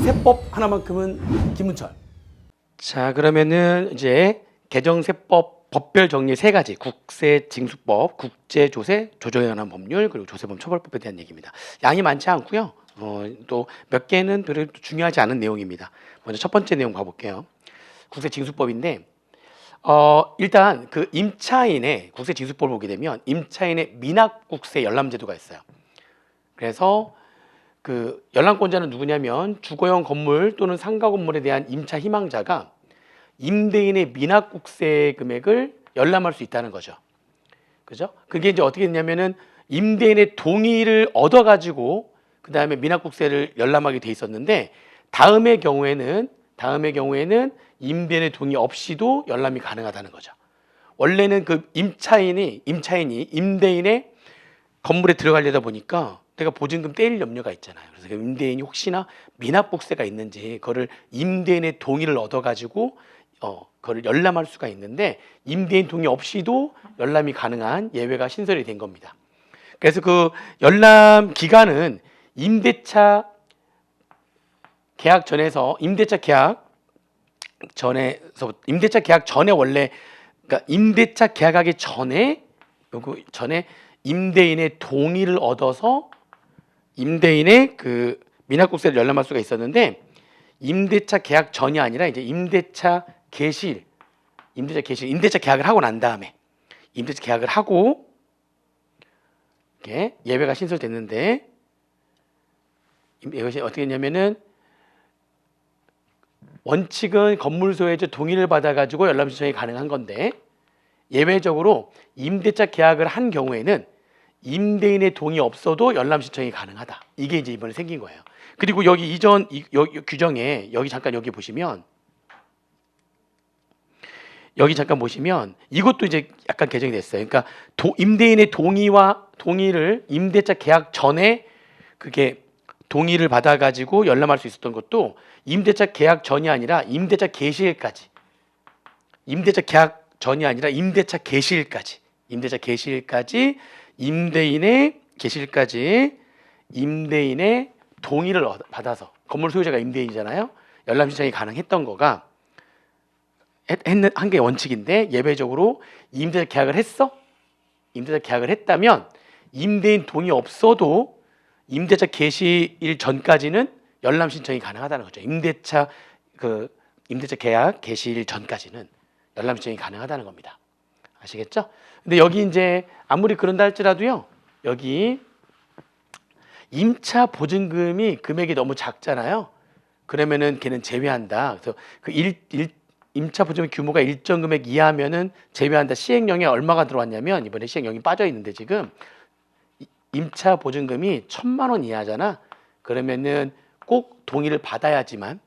세법 하나만큼은 김은철. 자, 그러면은 이제 개정세법 법별 정리 세 가지: 국세징수법, 국제조세 조정에 관한 법률, 그리고 조세범 처벌법에 대한 얘기입니다. 양이 많지 않고요. 또 몇 개는 별로 중요하지 않은 내용입니다. 먼저 첫 번째 내용 봐볼게요. 국세징수법인데 일단 그 임차인의 국세징수법을 보게 되면 임차인의 미납국세 열람제도가 있어요. 그래서 그 열람권자는 누구냐면 주거용 건물 또는 상가 건물에 대한 임차 희망자가 임대인의 미납국세 금액을 열람할 수 있다는 거죠. 그죠? 그게 이제 어떻게 됐냐면은 임대인의 동의를 얻어가지고 그 다음에 미납국세를 열람하게 돼 있었는데 다음의 경우에는 임대인의 동의 없이도 열람이 가능하다는 거죠. 원래는 그 임차인이 임대인의 건물에 들어가려다 보니까 내가 보증금 떼일 염려가 있잖아요. 그래서 그 임대인이 혹시나 미납국세가 있는지 그거를 임대인의 동의를 얻어가지고 그걸 열람할 수가 있는데 임대인 동의 없이도 열람이 가능한 예외가 신설이 된 겁니다. 그래서 그 열람 기간은 임대차 계약 전에 원래, 그러니까 임대차 계약하기 전에 임대인의 동의를 얻어서 임대인의 그 미납국세를 열람할 수가 있었는데 임대차 계약 전이 아니라 이제 임대차 계약을 하고 난 다음에 임대차 계약을 하고 이렇게 예외가 신설됐는데 이것이 어떻게 했냐면은 원칙은 건물 소유주 동의를 받아가지고 열람 신청이 가능한 건데 예외적으로 임대차 계약을 한 경우에는 임대인의 동의 없어도 열람 신청이 가능하다. 이게 이제 이번에 생긴 거예요. 그리고 여기 여기 규정에 여기 보시면 이것도 이제 약간 개정이 됐어요. 그러니까 임대인의 동의를 임대차 계약 전에 그게 동의를 받아가지고 열람할 수 있었던 것도 임대차 계약 전이 아니라 임대차 개시일까지 임대인의 동의를 받아서 건물 소유자가 임대인이잖아요. 열람 신청이 가능했던 거가 한 게 원칙인데 예외적으로 임대차 계약을 했다면 임대인 동의 없어도 임대차 개시일 전까지는 열람 신청이 가능하다는 거죠. 임대차 계약 개시일 전까지는 열람 신청이 가능하다는 겁니다. 아시겠죠? 근데 여기 이제 아무리 그런다 할지라도요. 여기 임차 보증금이 금액이 너무 작잖아요. 그러면은 걔는 제외한다. 그래서 그 임차 보증금 규모가 일정 금액 이하면은 제외한다. 시행령에 얼마가 들어왔냐면 이번에 시행령이 빠져 있는데 지금 임차 보증금이 1,000만 원 이하잖아. 그러면은 꼭 동의를 받아야지만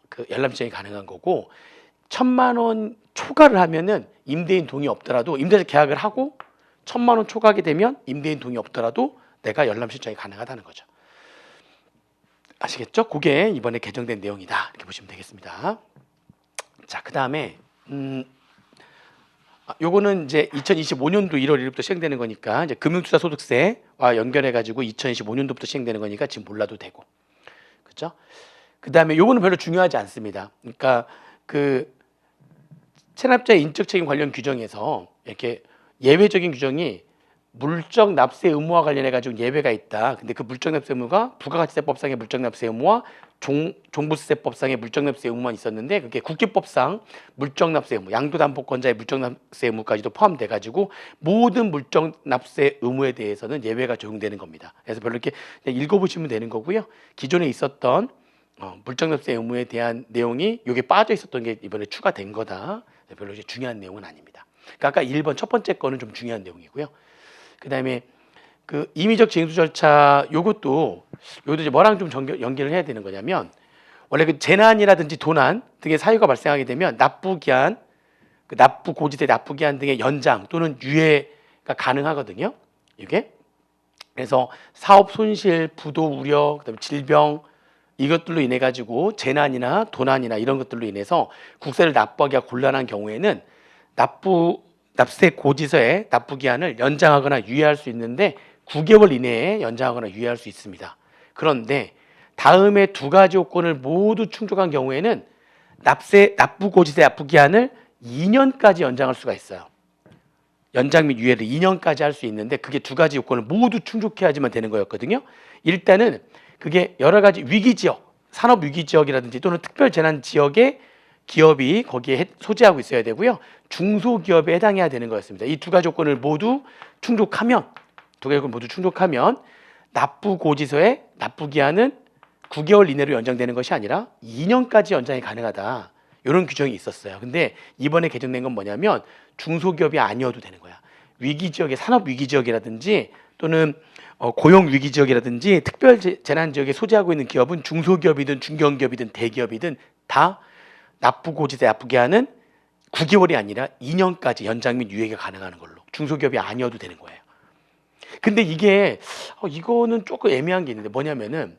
그 열람 신청이 가능한 거고 1,000만 원 초과를 하면은 임대인 동의 없더라도 임대차 계약을 하고 1,000만 원 초과하게 되면 임대인 동의 없더라도 내가 열람 신청이 가능하다는 거죠. 아시겠죠? 그게 이번에 개정된 내용이다. 이렇게 보시면 되겠습니다. 자, 그다음에 요거는 이제 2025년도 1월 1일부터 시행되는 거니까 이제 금융투자소득세와 연결해 가지고 2025년도부터 시행되는 거니까 지금 몰라도 되고. 그렇죠? 그다음에 요거는 별로 중요하지 않습니다. 그러니까 그 체납자의 인적 책임 관련 규정에서 이렇게 예외적인 규정이 물적 납세 의무와 관련해 가지고 예외가 있다. 근데 그 물적 납세 의무가 부가가치세법상의 물적 납세 의무와 종부세법상의 물적 납세 의무만 있었는데 그게 국기법상 물적 납세 의무, 양도담보권자의 물적 납세 의무까지도 포함돼 가지고 모든 물적 납세 의무에 대해서는 예외가 적용되는 겁니다. 그래서 별로 이렇게 그냥 읽어보시면 되는 거고요. 기존에 있었던 물적 납세 의무에 대한 내용이 여기 빠져 있었던 게 이번에 추가된 거다. 별로 이제 중요한 내용은 아닙니다. 그러니까 아까 1번 첫 번째 거는 좀 중요한 내용이고요. 그다음에 그 임의적 징수 절차 요것도 이제 뭐랑 좀 연결을 해야 되는 거냐면 원래 그 재난이라든지 도난 등의 사유가 발생하게 되면 납부기한, 그 납부 고지세 납부기한 등의 연장 또는 유예가 가능하거든요. 이게 그래서 사업 손실, 부도 우려, 그다음에 질병 이것들로 인해 가지고 재난이나 도난이나 이런 것들로 인해서 국세를 납부하기가 곤란한 경우에는 납세 고지서의 납부 기한을 연장하거나 유예할 수 있는데 9개월 이내에 연장하거나 유예할 수 있습니다. 그런데 다음에 두 가지 요건을 모두 충족한 경우에는 납부고지세 납부기한을 2년까지 연장할 수가 있어요. 연장 및 유예를 2년까지 할 수 있는데 그게 두 가지 요건을 모두 충족해야지만 되는 거였거든요. 일단은 그게 여러 가지 위기 지역, 산업 위기 지역이라든지 또는 특별 재난 지역의 기업이 거기에 소재하고 있어야 되고요. 중소기업에 해당해야 되는 거였습니다. 이 두 가지 요건을 모두 충족하면 납부고지서의 납부기한은 9개월 이내로 연장되는 것이 아니라 2년까지 연장이 가능하다. 이런 규정이 있었어요. 근데 이번에 개정된 건 뭐냐면 중소기업이 아니어도 되는 거야. 위기지역의 산업 위기지역이라든지 또는 고용 위기지역이라든지 특별 재난 지역에 소재하고 있는 기업은 중소기업이든 중견기업이든 대기업이든 다 납부고지세 납부기한은 9개월이 아니라 2년까지 연장 및 유예가 가능한 걸로. 중소기업이 아니어도 되는 거예요. 근데 이거는 조금 애매한 게 있는데 뭐냐면은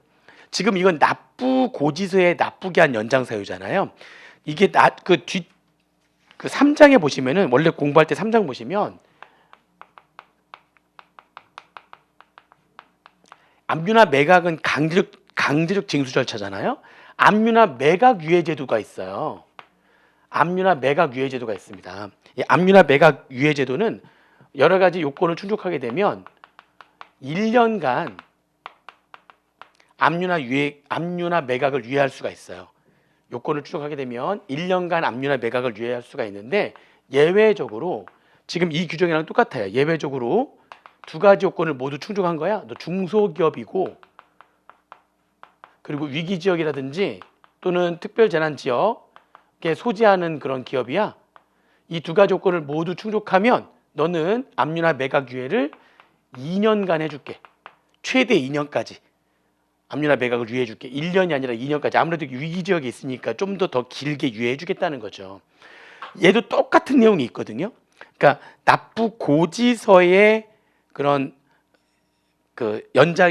지금 이건 납부고지서의 납부기한 연장 사유잖아요. 이게 그 3장에 보시면은 원래 공부할 때 3장 보시면 압류나 매각은 강제적 징수 절차잖아요. 압류나 매각 유예 제도가 있어요. 압류나 매각 유예 제도가 있습니다. 이 압류나 매각 유예 제도는 여러 가지 요건을 충족하게 되면 1년간 압류나 매각을 유예할 수가 있어요. 요건을 충족하게 되면 1년간 압류나 매각을 유예할 수가 있는데 예외적으로 지금 이 규정이랑 똑같아요. 예외적으로 두 가지 요건을 모두 충족한 거야. 너 중소기업이고 그리고 위기지역이라든지 또는 특별재난지역에 소재하는 그런 기업이야. 이 두 가지 요건을 모두 충족하면 너는 압류나 매각 유예를 2년간 해줄게. 최대 2년까지. 압류나 매각을 유예해줄게. 1년이 아니라 2년까지. 아무래도 위기지역에 있으니까 좀 더 길게 유예해주겠다는 거죠. 얘도 똑같은 내용이 있거든요. 그러니까 납부고지서의 그런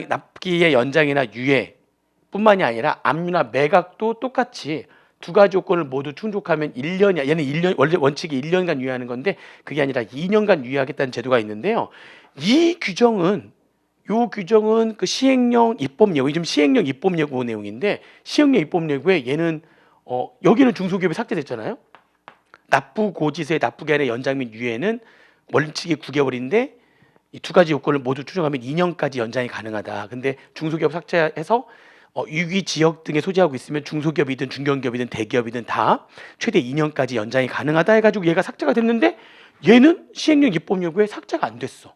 납기의 연장이나 유예뿐만이 아니라 압류나 매각도 똑같이 두 가지 요건을 모두 충족하면 1년이야. 얘는 1년 원래 원칙이 1년간 유예하는 건데 그게 아니라 2년간 유예하겠다는 제도가 있는데요. 요 규정은 그 시행령 입법 예고, 지금 시행령 입법 예고 내용인데 시행령 입법 예고에 얘는 여기는 중소기업이 삭제됐잖아요. 납부고지서의 납부기한의 연장 및 유예는 원칙이 9개월인데 이 두 가지 요건을 모두 충족하면 2년까지 연장이 가능하다. 근데 중소기업 삭제해서 위기 지역 등에 소재하고 있으면 중소기업이든 중견기업이든 대기업이든 다 최대 2년까지 연장이 가능하다 해가지고 얘가 삭제가 됐는데 얘는 시행령 입법 예고에 삭제가 안 됐어.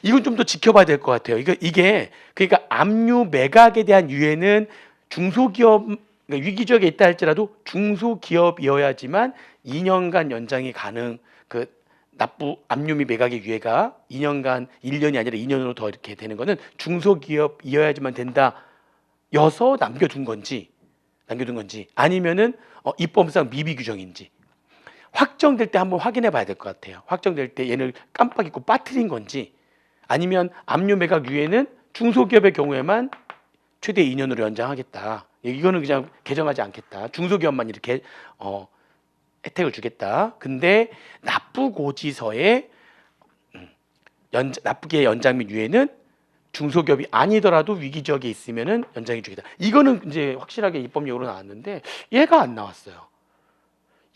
이건 좀 더 지켜봐야 될 것 같아요. 그러니까 압류 매각에 대한 유예는 중소기업 그러니까 위기지역에 있다 할지라도 중소기업이어야지만 2년간 연장이 가능. 압류 및 매각의 유예가 2년간 1년이 아니라 2년으로 더 이렇게 되는 거는 중소기업이어야지만 된다. 여서 남겨둔 건지 아니면은 입법상 미비 규정인지 확정될 때 한번 확인해 봐야 될 것 같아요. 확정될 때 얘를 깜빡 잊고 빠뜨린 건지 아니면 압류 매각 유예는 중소기업의 경우에만 최대 2년으로 연장하겠다. 이거는 그냥 개정하지 않겠다. 중소기업만 이렇게 혜택을 주겠다. 근데 납부고지서의 납부기의 연장 및 유예는 중소기업이 아니더라도 위기지역에 있으면은 연장해 주겠다. 이거는 이제 확실하게 입법용으로 나왔는데 얘가 안 나왔어요.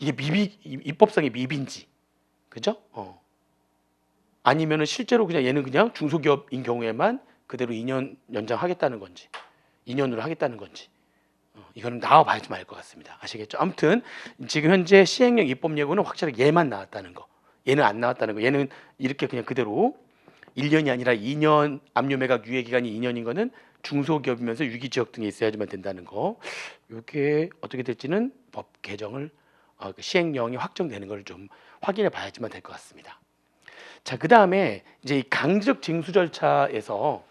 이게 입법상의 미비인지, 그죠? 아니면은 실제로 그냥 얘는 그냥 중소기업인 경우에만 그대로 2년 연장하겠다는 건지, 2년으로 하겠다는 건지. 이거는 나와봐야지 알 것 같습니다. 아시겠죠? 아무튼 지금 현재 시행령 입법 예고는 확실하게 얘만 나왔다는 거. 얘는 안 나왔다는 거. 얘는 이렇게 그냥 그대로 1년이 아니라 2년 압류 매각 유예 기간이 2년인 거는 중소기업이면서 위기지역 등에 있어야지만 된다는 거. 이게 어떻게 될지는 법 개정을 시행령이 확정되는 걸 좀 확인해 봐야지만 될 것 같습니다. 자, 그 다음에 이제 이 강제적 징수 절차에서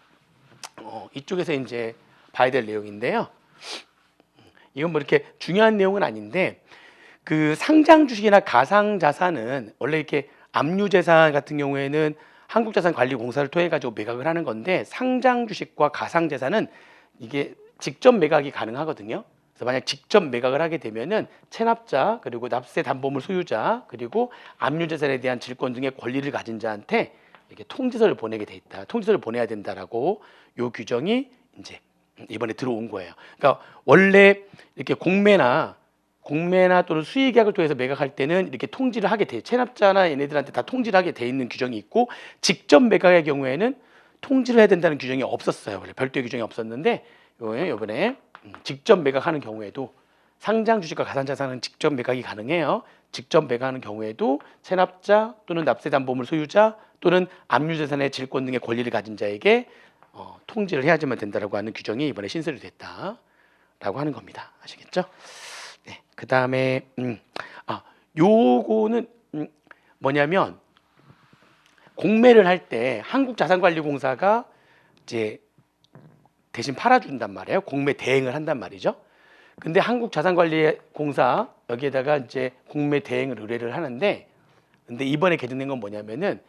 이쪽에서 이제 봐야 될 내용인데요. 이건 뭐 이렇게 중요한 내용은 아닌데 그 상장 주식이나 가상 자산은 원래 이렇게 압류 재산 같은 경우에는 한국자산관리공사를 통해 가지고 매각을 하는 건데 상장 주식과 가상 재산은 이게 직접 매각이 가능하거든요. 그래서 만약 직접 매각을 하게 되면은 체납자 그리고 납세 담보물 소유자 그리고 압류 재산에 대한 질권 등의 권리를 가진 자한테 이렇게 통지서를 보내게 돼 있다. 통지서를 보내야 된다라고 요 규정이 이제 이번에 들어온 거예요. 그러니까 원래 이렇게 공매나 또는 수의계약을 통해서 매각할 때는 이렇게 통지를 하게 돼. 체납자나 얘네들한테 다 통지를 하게 돼 있는 규정이 있고, 직접 매각의 경우에는 통지를 해야 된다는 규정이 없었어요. 원래 별도의 규정이 없었는데 이번에 직접 매각하는 경우에도 상장 주식과 가상자산은 직접 매각이 가능해요. 직접 매각하는 경우에도 체납자 또는 납세담보물 소유자 또는 압류재산의 질권 등의 권리를 가진 자에게 통지를 해야지만 된다라고 하는 규정이 이번에 신설이 됐다라고 하는 겁니다. 아시겠죠? 네. 그 다음에 요거는 뭐냐면 공매를 할 때 한국자산관리공사가 이제 대신 팔아준단 말이에요. 공매 대행을 한단 말이죠. 근데 한국자산관리공사 여기에다가 이제 공매 대행을 의뢰를 하는데, 근데 이번에 개정된 건 뭐냐면은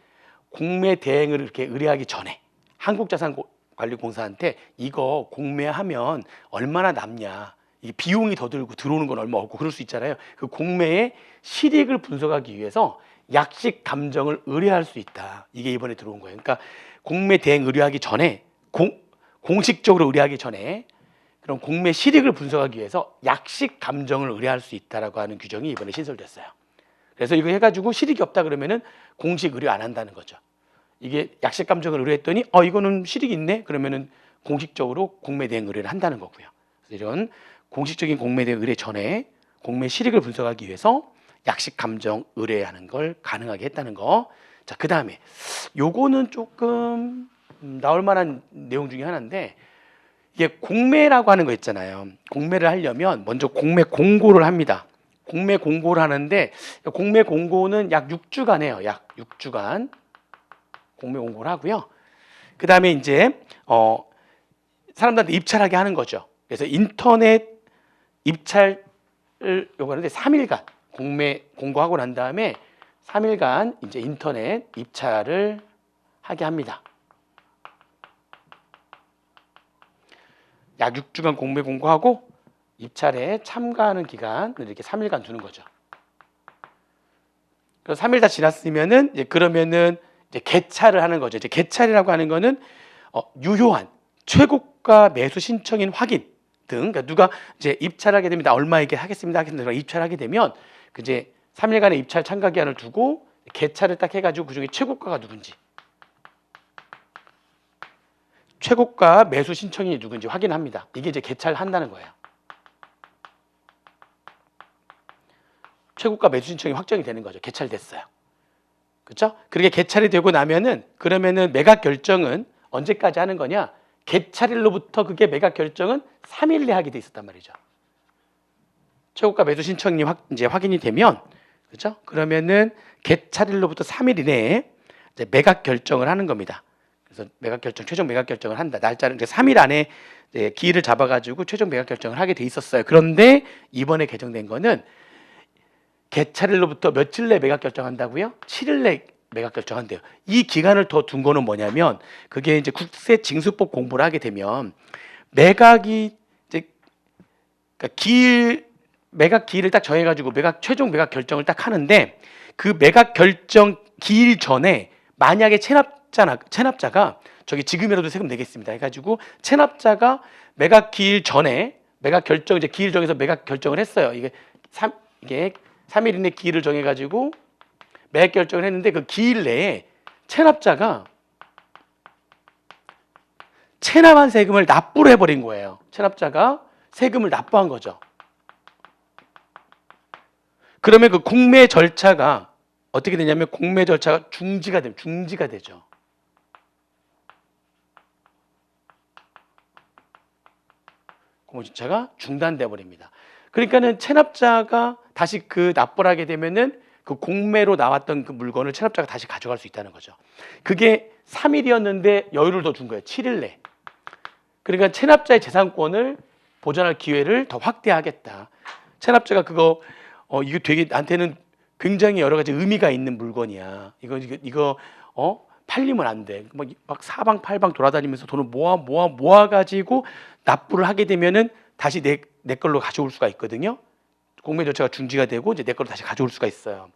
공매 대행을 이렇게 의뢰하기 전에 한국자산관리공사한테 이거 공매하면 얼마나 남냐, 이 비용이 더 들고 들어오는 건 얼마 없고 그럴 수 있잖아요. 그 공매의 실익을 분석하기 위해서 약식 감정을 의뢰할 수 있다. 이게 이번에 들어온 거예요. 그러니까 공매 대행 의뢰하기 전에 공식적으로 의뢰하기 전에 그럼 공매 실익을 분석하기 위해서 약식 감정을 의뢰할 수 있다라고 하는 규정이 이번에 신설됐어요. 그래서 이거 해가지고 실익이 없다 그러면은 공식 의뢰 안 한다는 거죠. 이게 약식 감정을 의뢰했더니 이거는 실익이 있네 그러면은 공식적으로 공매 대행 의뢰를 한다는 거고요. 그래서 이런 공식적인 공매 대행 의뢰 전에 공매 실익을 분석하기 위해서 약식 감정 의뢰하는 걸 가능하게 했다는 거. 자, 그 다음에 요거는 조금 나올 만한 내용 중에 하나인데, 이게 공매라고 하는 거 있잖아요. 공매를 하려면 먼저 공매 공고를 합니다. 공매 공고를 하는데 공매 공고는 약 6주간 해요. 약 6주간 공매 공고를 하고요. 그 다음에 이제 사람들한테 입찰하게 하는 거죠. 그래서 인터넷 입찰을 요구하는데 3일간 공매 공고하고 난 다음에 3일간 이제 인터넷 입찰을 하게 합니다. 약 6주간 공매 공고하고 입찰에 참가하는 기간을 이렇게 3일간 두는 거죠. 그래서 3일 다 지났으면은 이제 그러면은 이제 개찰을 하는 거죠. 이제 개찰이라고 하는 거는 유효한 최고가 매수 신청인 확인 등, 그러니까 누가 이제 입찰하게 되면 나 얼마에게 하겠습니다. 입찰하게 되면 이제 3일간의 입찰 참가 기한을 두고 개찰을 딱 해가지고 그 중에 최고가가 누군지, 최고가 매수 신청이 누군지 확인합니다. 이게 이제 개찰한다는 거예요. 최고가 매수 신청이 확정이 되는 거죠. 개찰됐어요. 그렇죠? 그렇게 개찰이 되고 나면은 그러면은 매각 결정은 언제까지 하는 거냐? 개찰일로부터 그게 매각 결정은 3일 내에 하게 돼 있었단 말이죠. 최고가 매수 신청이 이제 확인이 되면, 그렇죠? 그러면은 개찰일로부터 3일 이내에 이제 매각 결정을 하는 겁니다. 그래서 매각 결정, 최종 매각 결정을 한다. 날짜는 3일 안에 기일을 잡아가지고 최종 매각 결정을 하게 돼 있었어요. 그런데 이번에 개정된 거는 개찰일로부터 며칠 내 매각 결정한다고요? 7일 내 매각 결정한대요. 이 기간을 더 둔 거는 뭐냐면, 그게 이제 국세징수법 공부를 하게 되면 매각이 이제 그러니까 매각 기일을 딱 정해가지고 최종 매각 결정을 딱 하는데, 그 매각 결정 기일 전에 만약에 체납자가 저기 지금이라도 세금 내겠습니다 해가지고 체납자가 매각 기일 전에 매각 결정 이제 기일 정해서 매각 결정을 했어요. 이게 3일 이내 기일을 정해가지고 매각 결정을 했는데 그 기일 내에 체납자가 체납한 세금을 납부를 해버린 거예요. 체납자가 세금을 납부한 거죠. 그러면 그 공매 절차가 어떻게 되냐면 공매 절차가 중지가 되죠. 공매 절차가 중단돼 버립니다. 그러니까는 체납자가 다시 그 납부를 하게 되면은 그 공매로 나왔던 그 물건을 체납자가 다시 가져갈 수 있다는 거죠. 그게 3일이었는데 여유를 더 준 거예요. 7일 내. 그러니까 체납자의 재산권을 보전할 기회를 더 확대하겠다. 체납자가 그거 이거 되게 나한테는 굉장히 여러 가지 의미가 있는 물건이야. 이거 팔리면 안 돼. 막 사방팔방 돌아다니면서 돈을 모아 가지고 납부를 하게 되면은 다시 내 걸로 가져올 수가 있거든요. 공매 절차가 중지가 되고 이제 내 걸로 다시 가져올 수가 있어요.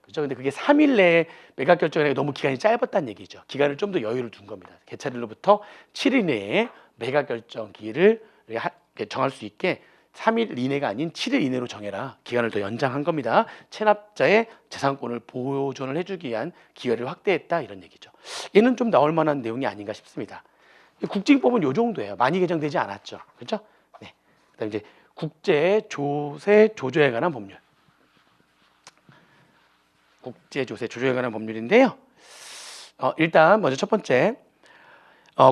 그렇죠? 근데 그게 3일 내에 매각 결정이 너무 기간이 짧았다는 얘기죠. 기간을 좀 더 여유를 둔 겁니다. 개찰일로부터 7일 내에 매각 결정 기일을 정할 수 있게 3일 이내가 아닌 7일 이내로 정해라. 기간을 더 연장한 겁니다. 체납자의 재산권을 보존을 해주기 위한 기회를 확대했다 이런 얘기죠. 얘는 좀 나올 만한 내용이 아닌가 싶습니다. 국징법은 요 정도예요. 많이 개정되지 않았죠. 그렇죠? 네. 그다음 이제 국제 조세 조조에 관한 법률. 국제 조세 조조에 관한 법률인데요. 일단 먼저 첫 번째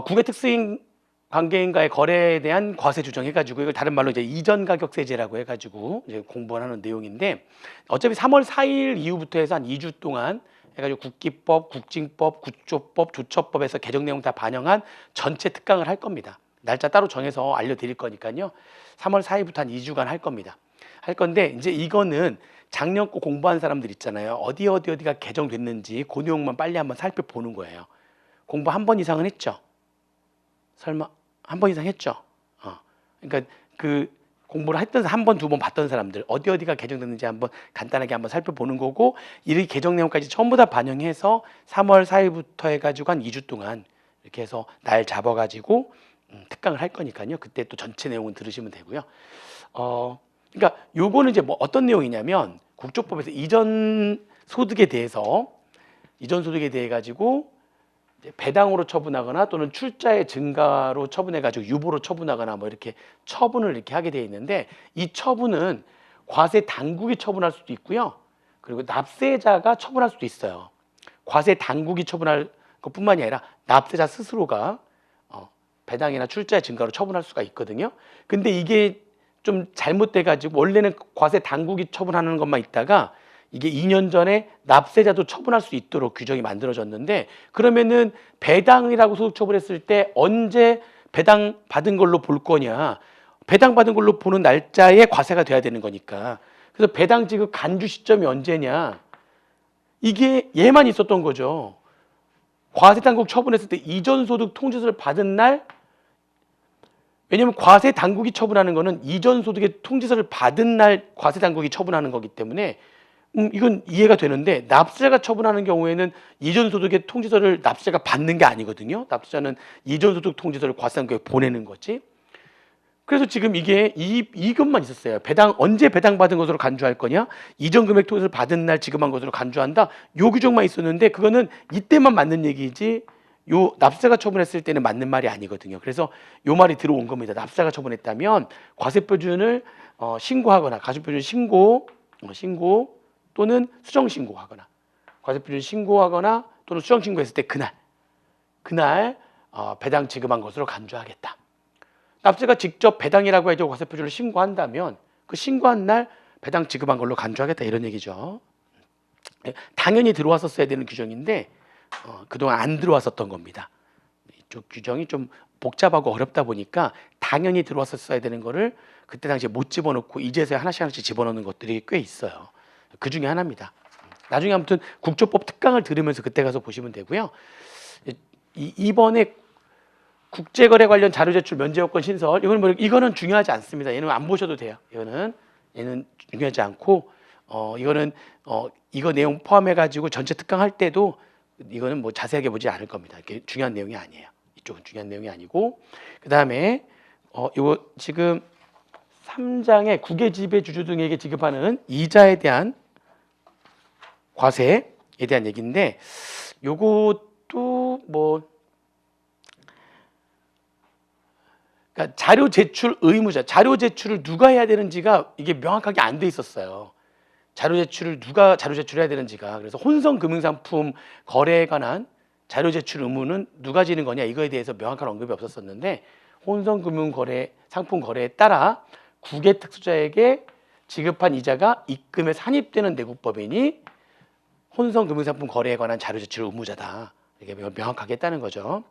국외 특수인 관계인과의 거래에 대한 과세 규정해가지고 이걸 다른 말로 이제 이전 가격세제라고 해가지고 이제 공부하는 내용인데 어차피 3월 4일 이후부터 해서 한 2주 동안 해가지고 국기법, 국징법, 구조법, 조처법에서 개정 내용 다 반영한 전체 특강을 할 겁니다. 날짜 따로 정해서 알려드릴 거니까요. 3월 4일부터 한 2주간 할 겁니다. 할 건데 이제 이거는 작년 거 공부한 사람들 있잖아요. 어디가 개정됐는지 그 내용만 빨리 한번 살펴보는 거예요. 공부 한 번 이상은 했죠? 설마 한 번 이상 했죠? 그러니까 그 공부를 했던 한 번, 두 번 봤던 사람들 어디가 개정됐는지 한번 간단하게 한번 살펴보는 거고 이 개정 내용까지 전부 다 반영해서 3월 4일부터 해가지고 한 2주 동안 이렇게 해서 날 잡아가지고 특강을 할 거니까요. 그때 또 전체 내용은 들으시면 되고요. 그러니까 요거는 이제 뭐 어떤 내용이냐면 국조법에서 이전 소득에 대해 가지고 배당으로 처분하거나 또는 출자의 증가로 처분해가지고 유보로 처분하거나 뭐 이렇게 처분을 이렇게 하게 되어 있는데 이 처분은 과세 당국이 처분할 수도 있고요. 그리고 납세자가 처분할 수도 있어요. 과세 당국이 처분할 것뿐만이 아니라 납세자 스스로가 배당이나 출자의 증가로 처분할 수가 있거든요. 근데 이게 좀 잘못돼가지고 원래는 과세 당국이 처분하는 것만 있다가 이게 2년 전에 납세자도 처분할 수 있도록 규정이 만들어졌는데 그러면은 배당이라고 소득 처분했을 때 언제 배당 받은 걸로 볼 거냐? 배당 받은 걸로 보는 날짜에 과세가 돼야 되는 거니까. 그래서 배당 지급 간주 시점이 언제냐? 이게 얘만 있었던 거죠. 과세 당국 처분했을 때 이전 소득 통지서를 받은 날, 왜냐하면 과세 당국이 처분하는 거는 이전 소득의 통지서를 받은 날 과세 당국이 처분하는 거기 때문에 이건 이해가 되는데 납세자가 처분하는 경우에는 이전 소득의 통지서를 납세자가 받는 게 아니거든요. 납세자는 이전 소득 통지서를 과세당국에 보내는 거지. 그래서 지금 이게 이것만 있었어요. 언제 배당 받은 것으로 간주할 거냐? 이전 금액 통지서를 받은 날 지급한 것으로 간주한다. 요 규정만 있었는데 그거는 이때만 맞는 얘기지. 요 납세자가 처분했을 때는 맞는 말이 아니거든요. 그래서 요 말이 들어온 겁니다. 납세자가 처분했다면 과세표준을 신고하거나 가중표준 신고 또는 수정 신고하거나 과세표준 신고하거나 또는 수정 신고했을 때 그날 배당 지급한 것으로 간주하겠다. 납세가 직접 배당이라고 해서 과세표준을 신고한다면 그 신고한 날 배당 지급한 걸로 간주하겠다 이런 얘기죠. 당연히 들어왔었어야 되는 규정인데 그동안 안 들어왔었던 겁니다. 이쪽 규정이 좀 복잡하고 어렵다 보니까 당연히 들어왔었어야 되는 거를 그때 당시에 못 집어넣고 이제서야 하나씩 집어넣는 것들이 꽤 있어요. 그 중에 하나입니다. 나중에 아무튼 국조법 특강을 들으면서 그때 가서 보시면 되고요. 이번에 국제거래 관련 자료 제출 면제 요건 신설 이거는 중요하지 않습니다. 얘는 안 보셔도 돼요. 얘는 중요하지 않고 이거는 이거 내용 포함해 가지고 전체 특강 할 때도 이거는 뭐 자세하게 보지 않을 겁니다. 이게 중요한 내용이 아니에요. 이쪽은 중요한 내용이 아니고 그다음에 이거 지금 3장의 국외 지배 주주 등에게 지급하는 이자에 대한 과세에 대한 얘기인데 요것도 뭐 그러니까 자료 제출 의무자, 자료 제출을 누가 해야 되는지가 이게 명확하게 안 돼 있었어요. 자료 제출을 누가 자료 제출해야 되는지가. 그래서 혼성 금융상품 거래에 관한 자료 제출 의무는 누가 지는 거냐 이거에 대해서 명확한 언급이 없었었는데 혼성 금융 거래 상품 거래에 따라 국외 특수자에게 지급한 이자가 입금에 산입되는 내국법인이 혼성 금융상품 거래에 관한 자료 제출 의무자다. 이게 명확하게 했다는 거죠.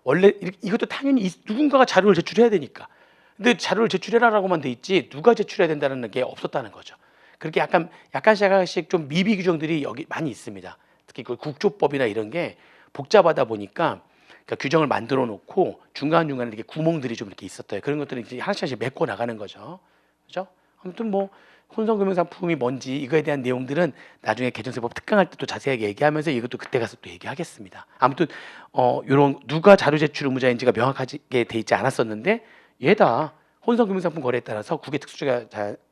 원래 이것도 당연히 누군가가 자료를 제출해야 되니까. 근데 자료를 제출해라라고만 돼 있지 누가 제출해야 된다는 게 없었다는 거죠. 그렇게 약간씩 좀 미비 규정들이 여기 많이 있습니다. 특히 그 국조법이나 이런 게 복잡하다 보니까 그러니까 규정을 만들어 놓고 중간중간에 이렇게 구멍들이 좀 이렇게 있었대요. 그런 것들은 이제 하나씩 메꿔 나가는 거죠. 그죠? 아무튼 뭐 혼성금융상품이 뭔지 이거에 대한 내용들은 나중에 개정세법 특강할 때 또 자세하게 얘기하면서 이것도 그때 가서 또 얘기하겠습니다. 아무튼 요런 누가 자료 제출 의무자인지가 명확하게 돼 있지 않았었는데 얘다 혼성금융상품 거래에 따라서 국외 특수자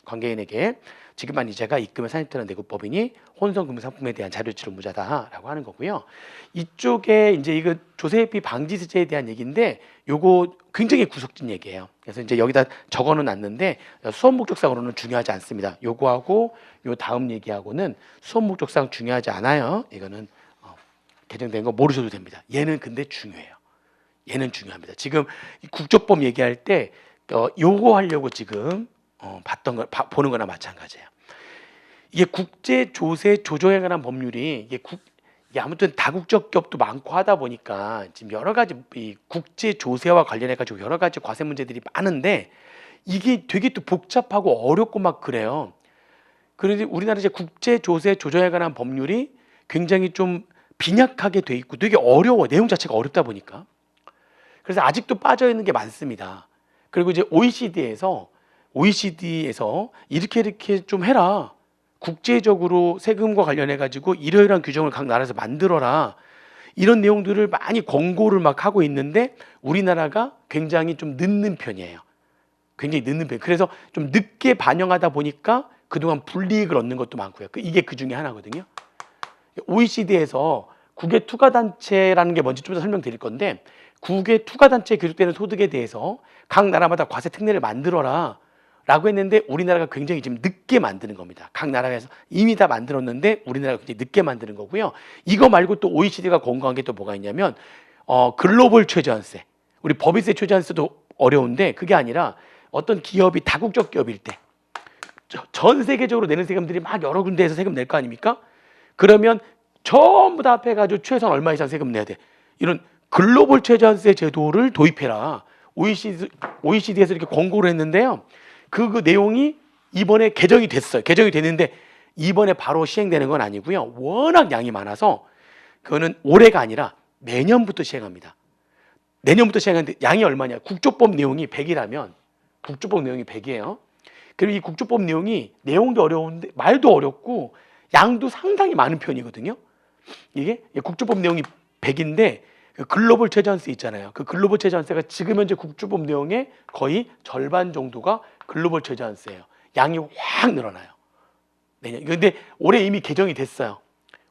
관계인에게 지급한 이자가 입금의 30%는 내고 법인이 혼성금융상품에 대한 자료 제출 의무자다라고 하는 거고요. 이쪽에 이제 이거 조세회피 방지제에 대한 얘기인데 요거 굉장히 구석진 얘기예요. 그래서 이제 여기다 적어는 놨는데 수업 목적상으로는 중요하지 않습니다. 요거하고 요 다음 얘기하고는 수업 목적상 중요하지 않아요. 이거는 개정된 거 모르셔도 됩니다. 얘는 근데 중요해요. 얘는 중요합니다. 지금 국조법 얘기할 때 요거 하려고 지금 봤던 거 보는 거나 마찬가지예요. 이게 국제 조세 조정에 관한 법률이 이게 아무튼 다국적 기업도 많고 하다 보니까 지금 여러 가지 이 국제 조세와 관련해 가지고 여러 가지 과세 문제들이 많은데 이게 되게 또 복잡하고 어렵고 막 그래요. 그런데 우리나라 이제 국제 조세 조정에 관한 법률이 굉장히 좀 빈약하게 돼 있고 되게 어려워. 내용 자체가 어렵다 보니까. 그래서 아직도 빠져 있는 게 많습니다. 그리고 이제 OECD에서 이렇게 좀 해라. 국제적으로 세금과 관련해 가지고 이러이러한 규정을 각 나라에서 만들어라. 이런 내용들을 많이 권고를 막 하고 있는데 우리나라가 굉장히 좀 늦는 편이에요. 굉장히 늦는 편. 그래서 좀 늦게 반영하다 보니까 그동안 불이익을 얻는 것도 많고요. 이게 그 중에 하나거든요. OECD에서 국외 투자단체라는 게 뭔지 좀 더 설명드릴 건데 국외 투자단체에 기록되는 소득에 대해서 각 나라마다 과세 특례를 만들어라 라고 했는데 우리나라가 굉장히 지금 늦게 만드는 겁니다. 각 나라에서 이미 다 만들었는데 우리나라가 굉장히 늦게 만드는 거고요. 이거 말고 또 OECD가 권고한 게 또 뭐가 있냐면 글로벌 최저한세, 우리 법인세 최저한세도 어려운데 그게 아니라 어떤 기업이 다국적 기업일 때 전 세계적으로 내는 세금들이 막 여러 군데에서 세금 낼 거 아닙니까? 그러면 전부 다 합해가지고 최소한 얼마 이상 세금 내야 돼. 이런 글로벌 최저한세 제도를 도입해라. OECD에서 이렇게 권고를 했는데요. 그 내용이 이번에 개정이 됐어요. 개정이 됐는데 이번에 바로 시행되는 건 아니고요. 워낙 양이 많아서 그거는 올해가 아니라 내년부터 시행합니다. 내년부터 시행하는데 양이 얼마냐? 국조법 내용이 100이라면 국조법 내용이 100이에요. 그리고 이 국조법 내용이 내용도 어려운데 말도 어렵고 양도 상당히 많은 편이거든요. 이게 국조법 내용이 100인데 글로벌 최저한세 있잖아요. 그 글로벌 최저한세가 지금 현재 국조법 내용의 거의 절반 정도가 글로벌 최저한세예요. 양이 확 늘어나요. 내년. 근데 올해 이미 개정이 됐어요.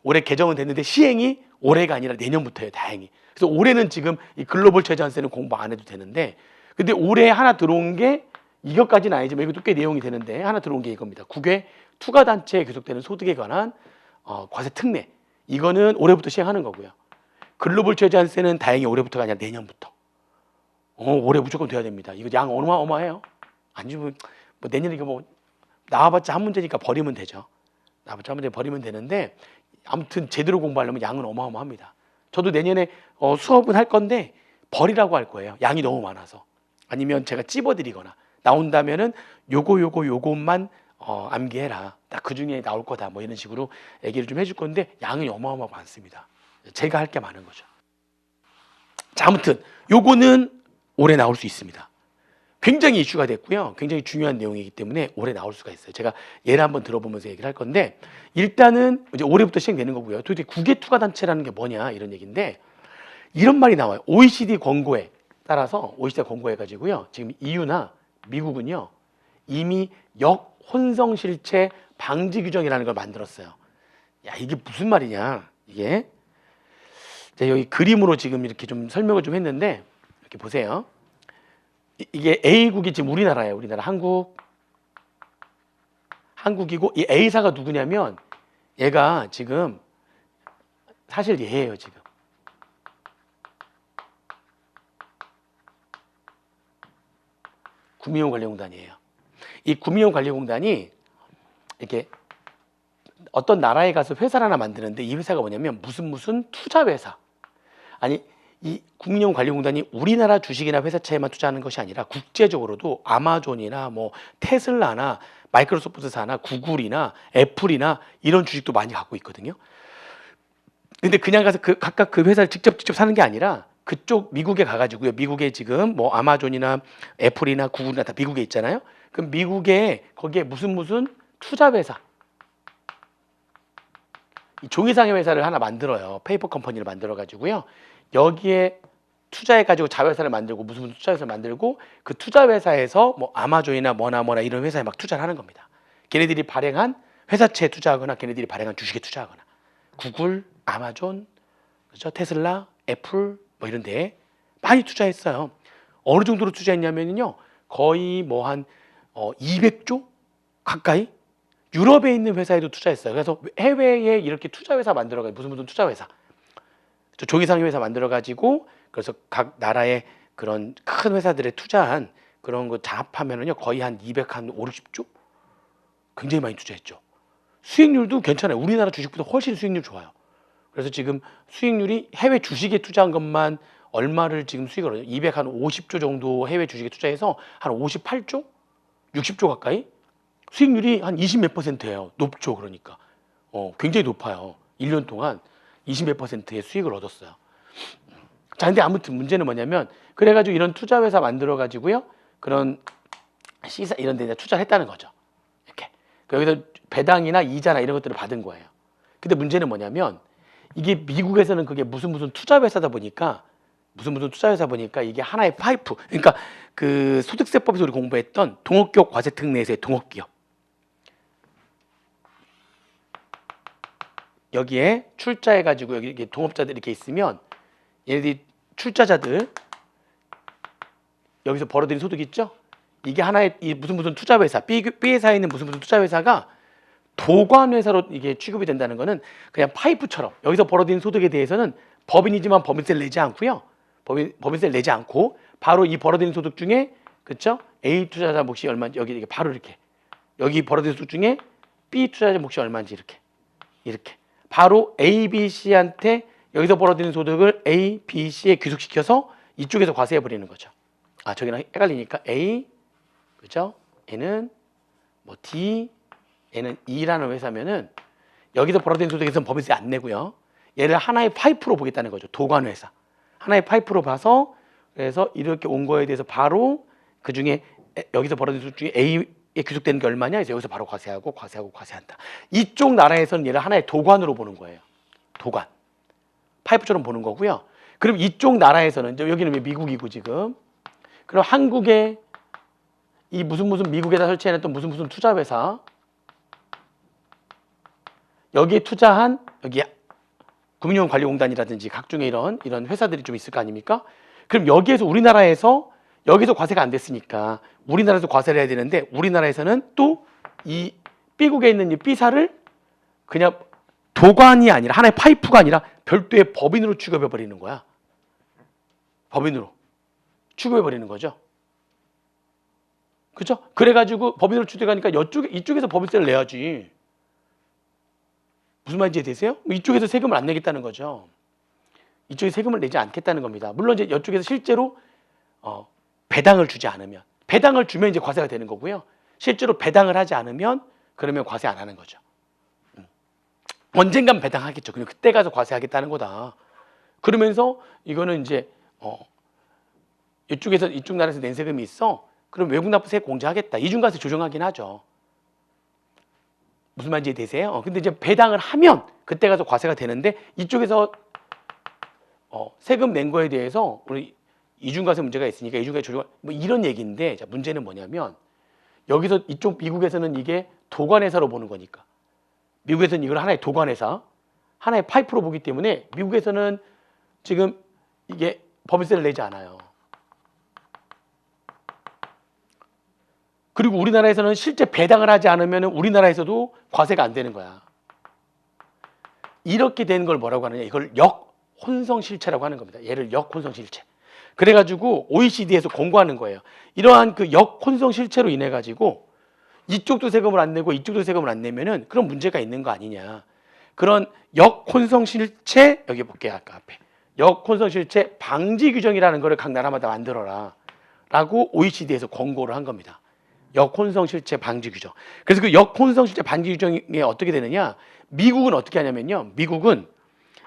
올해 개정은 됐는데 시행이 올해가 아니라 내년부터예요. 다행히. 그래서 올해는 지금 이 글로벌 최저한세는 공부 안 해도 되는데 근데 올해 하나 들어온 게 이것까지는 아니지만 이것도 꽤 내용이 되는데 하나 들어온 게 이겁니다. 국외 투자단체에 귀속되는 소득에 관한 과세 특례. 이거는 올해부터 시행하는 거고요. 글로벌 최저한세는 다행히 올해부터가 아니라 내년부터. 올해 무조건 돼야 됩니다. 이거 양 어마어마해요. 아니면 뭐 내년에 이거 뭐 나와봤자 한 문제니까 버리면 되죠. 나와봤자 한 문제 버리면 되는데 아무튼 제대로 공부하려면 양은 어마어마합니다. 저도 내년에 수업은 할 건데 버리라고 할 거예요. 양이 너무 많아서. 아니면 제가 찝어드리거나 나온다면은 요것만 암기해라. 딱 그 중에 나올 거다. 뭐 이런 식으로 얘기를 좀 해줄 건데 양이 어마어마하고 많습니다. 제가 할 게 많은 거죠. 자, 아무튼 요거는 올해 나올 수 있습니다. 굉장히 이슈가 됐고요. 굉장히 중요한 내용이기 때문에 올해 나올 수가 있어요. 제가 예를 한번 들어보면서 얘기를 할 건데 일단은 이제 올해부터 시행되는 거고요. 도대체 국외 투자단체라는 게 뭐냐 이런 얘기인데 이런 말이 나와요. OECD 권고에 따라서 OECD가 권고해가지고요. 지금 EU나 미국은요 이미 역혼성 실체 방지 규정이라는 걸 만들었어요. 야, 이게 무슨 말이냐? 이게 제가 여기 그림으로 지금 이렇게 좀 설명을 좀 했는데 이렇게 보세요. 이게 A국이 지금 우리나라예요. 우리나라 한국이고 이 A사가 누구냐면 얘가 지금 사실 얘예요. 지금 구민영관리공단이에요. 이 구민영관리공단이 이렇게 어떤 나라에 가서 회사를 하나 만드는데 이 회사가 뭐냐면 무슨 투자회사. 아니 이 국민연금관리공단이 우리나라 주식이나 회사채에만 투자하는 것이 아니라 국제적으로도 아마존이나 뭐 테슬라나 마이크로소프트사나 구글이나 애플이나 이런 주식도 많이 갖고 있거든요. 근데 그냥 가서 각각 그 회사를 직접 사는 게 아니라 그쪽 미국에 가가지고요. 미국에 지금 뭐 아마존이나 애플이나 구글이나 다 미국에 있잖아요. 그럼 미국에 거기에 무슨 투자회사, 이 종이상의 회사를 하나 만들어요. 페이퍼 컴퍼니를 만들어 가지고요. 여기에 투자해 가지고 자회사를 만들고 무슨 투자회사를 만들고 그 투자회사에서 뭐 아마존이나 뭐나 이런 회사에 막 투자를 하는 겁니다. 걔네들이 발행한 회사채에 투자하거나 걔네들이 발행한 주식에 투자하거나 구글, 아마존, 그죠? 테슬라, 애플 뭐 이런 데에 많이 투자했어요. 어느 정도로 투자했냐면요. 거의 뭐 한 200조 가까이 유럽에 있는 회사에도 투자했어요. 그래서 해외에 이렇게 투자회사 만들어가지고 무슨 투자회사, 종이상의 회사 만들어가지고 그래서 각 나라의 그런 큰 회사들에 투자한 그런 거 장합하면은요 거의 한 250조 굉장히 많이 투자했죠. 수익률도 괜찮아요. 우리나라 주식보다 훨씬 수익률 좋아요. 그래서 지금 수익률이 해외 주식에 투자한 것만 얼마를 지금 수익을 얻어요? 250조 정도 해외 주식에 투자해서 한 58조? 60조 가까이? 수익률이 한 20 몇 %예요. 높죠. 그러니까 굉장히 높아요. 1년 동안 20 몇 %의 수익을 얻었어요. 자, 근데 아무튼 문제는 뭐냐면 그래가지고 이런 투자 회사 만들어 가지고요 그런 시사 이런 데 투자를 했다는 거죠. 이렇게 여기서 배당이나 이자나 이런 것들을 받은 거예요. 근데 문제는 뭐냐면 이게 미국에서는 그게 무슨 투자 회사다 보니까 무슨 투자 회사 보니까 이게 하나의 파이프, 그러니까 그 소득세법에서 우리 공부했던 동업기업 과세특 내에서의 동업기업, 여기에 출자해가지고 여기 이렇게 동업자들 이렇게 있으면 얘네들이 출자자들 여기서 벌어들인 소득 있죠? 이게 하나의 이 무슨 투자 회사, B 회사에 있는 무슨 투자 회사가 도관 회사로 이게 취급이 된다는 거는 그냥 파이프처럼 여기서 벌어들인 소득에 대해서는 법인이지만 법인세를 내지 않고요. 법인세를 내지 않고 바로 이 벌어들인 소득 중에 그렇죠? A 투자자 몫이 얼마인지 여기 이렇게 바로 이렇게 여기 벌어들인 소득 중에 B 투자자 몫이 얼마인지 이렇게 바로 A, B, C한테 여기서 벌어들인 소득을 A, B, C에 귀속시켜서 이쪽에서 과세해 버리는 거죠. 아, 저기랑 헷갈리니까 A, 그죠? 얘는 뭐 D, 얘는 E라는 회사면은 여기서 벌어들인 소득에서는 법인세 안 내고요. 얘를 하나의 파이프로 보겠다는 거죠. 도관 회사. 하나의 파이프로 봐서 그래서 이렇게 온 거에 대해서 바로 그 중에 여기서 벌어들인 소득 중에 A에 귀속되는 게 얼마냐? 그래서 여기서 바로 과세한다. 이쪽 나라에서는 얘를 하나의 도관으로 보는 거예요. 도관. 파이프처럼 보는 거고요. 그럼 이쪽 나라에서는 여기는 왜 미국이고 지금 그럼 한국에 이 무슨 미국에다 설치해놨던 무슨 투자 회사 여기에 투자한 여기 금융관리공단이라든지 각종의 이런 회사들이 좀 있을 거 아닙니까? 그럼 여기에서 우리나라에서 여기서 과세가 안 됐으니까 우리나라에서 과세를 해야 되는데 우리나라에서는 또 이 B국에 있는 이 B사를 그냥 도관이 아니라 하나의 파이프가 아니라 별도의 법인으로 취급해 버리는 거야. 법인으로 취급해 버리는 거죠. 그렇죠? 그래가지고 법인으로 취급하니까 이쪽에서 법인세를 내야지. 무슨 말인지 이해되세요? 이쪽에서 세금을 안 내겠다는 거죠. 이쪽에 세금을 내지 않겠다는 겁니다. 물론 이제 이쪽에서 실제로 배당을 주지 않으면 배당을 주면 이제 과세가 되는 거고요. 실제로 배당을 하지 않으면 그러면 과세 안 하는 거죠. 언젠간 배당하겠죠. 그냥 그때 가서 과세하겠다는 거다. 그러면서 이거는 이제 이쪽 나라에서 낸 세금이 있어. 그럼 외국 납부세 공제하겠다. 이중과세 조정하긴 하죠. 무슨 말인지 되세요? 근데 이제 배당을 하면 그때 가서 과세가 되는데 이쪽에서 세금 낸 거에 대해서 우리 이중과세 문제가 있으니까 이중과세 조정 뭐 이런 얘기인데 자, 문제는 뭐냐면 여기서 이쪽 미국에서는 이게 도관회사로 보는 거니까 미국에서는 이걸 하나의 도관회사, 하나의 파이프로 보기 때문에 미국에서는 지금 이게 법인세를 내지 않아요. 그리고 우리나라에서는 실제 배당을 하지 않으면 우리나라에서도 과세가 안 되는 거야. 이렇게 되는 걸 뭐라고 하느냐? 이걸 역혼성실체라고 하는 겁니다. 얘를 역혼성실체. 그래가지고 OECD에서 공고하는 거예요. 이러한 그 역혼성실체로 인해 가지고 이쪽도 세금을 안 내고 이쪽도 세금을 안 내면은 그런 문제가 있는 거 아니냐. 그런 역혼성실체 여기 볼게요. 아까 앞에 역혼성실체 방지 규정이라는 거를 각 나라마다 만들어라 라고 OECD에서 권고를 한 겁니다. 역혼성실체 방지 규정. 그래서 그 역혼성실체 방지 규정이 어떻게 되느냐? 미국은 어떻게 하냐면요. 미국은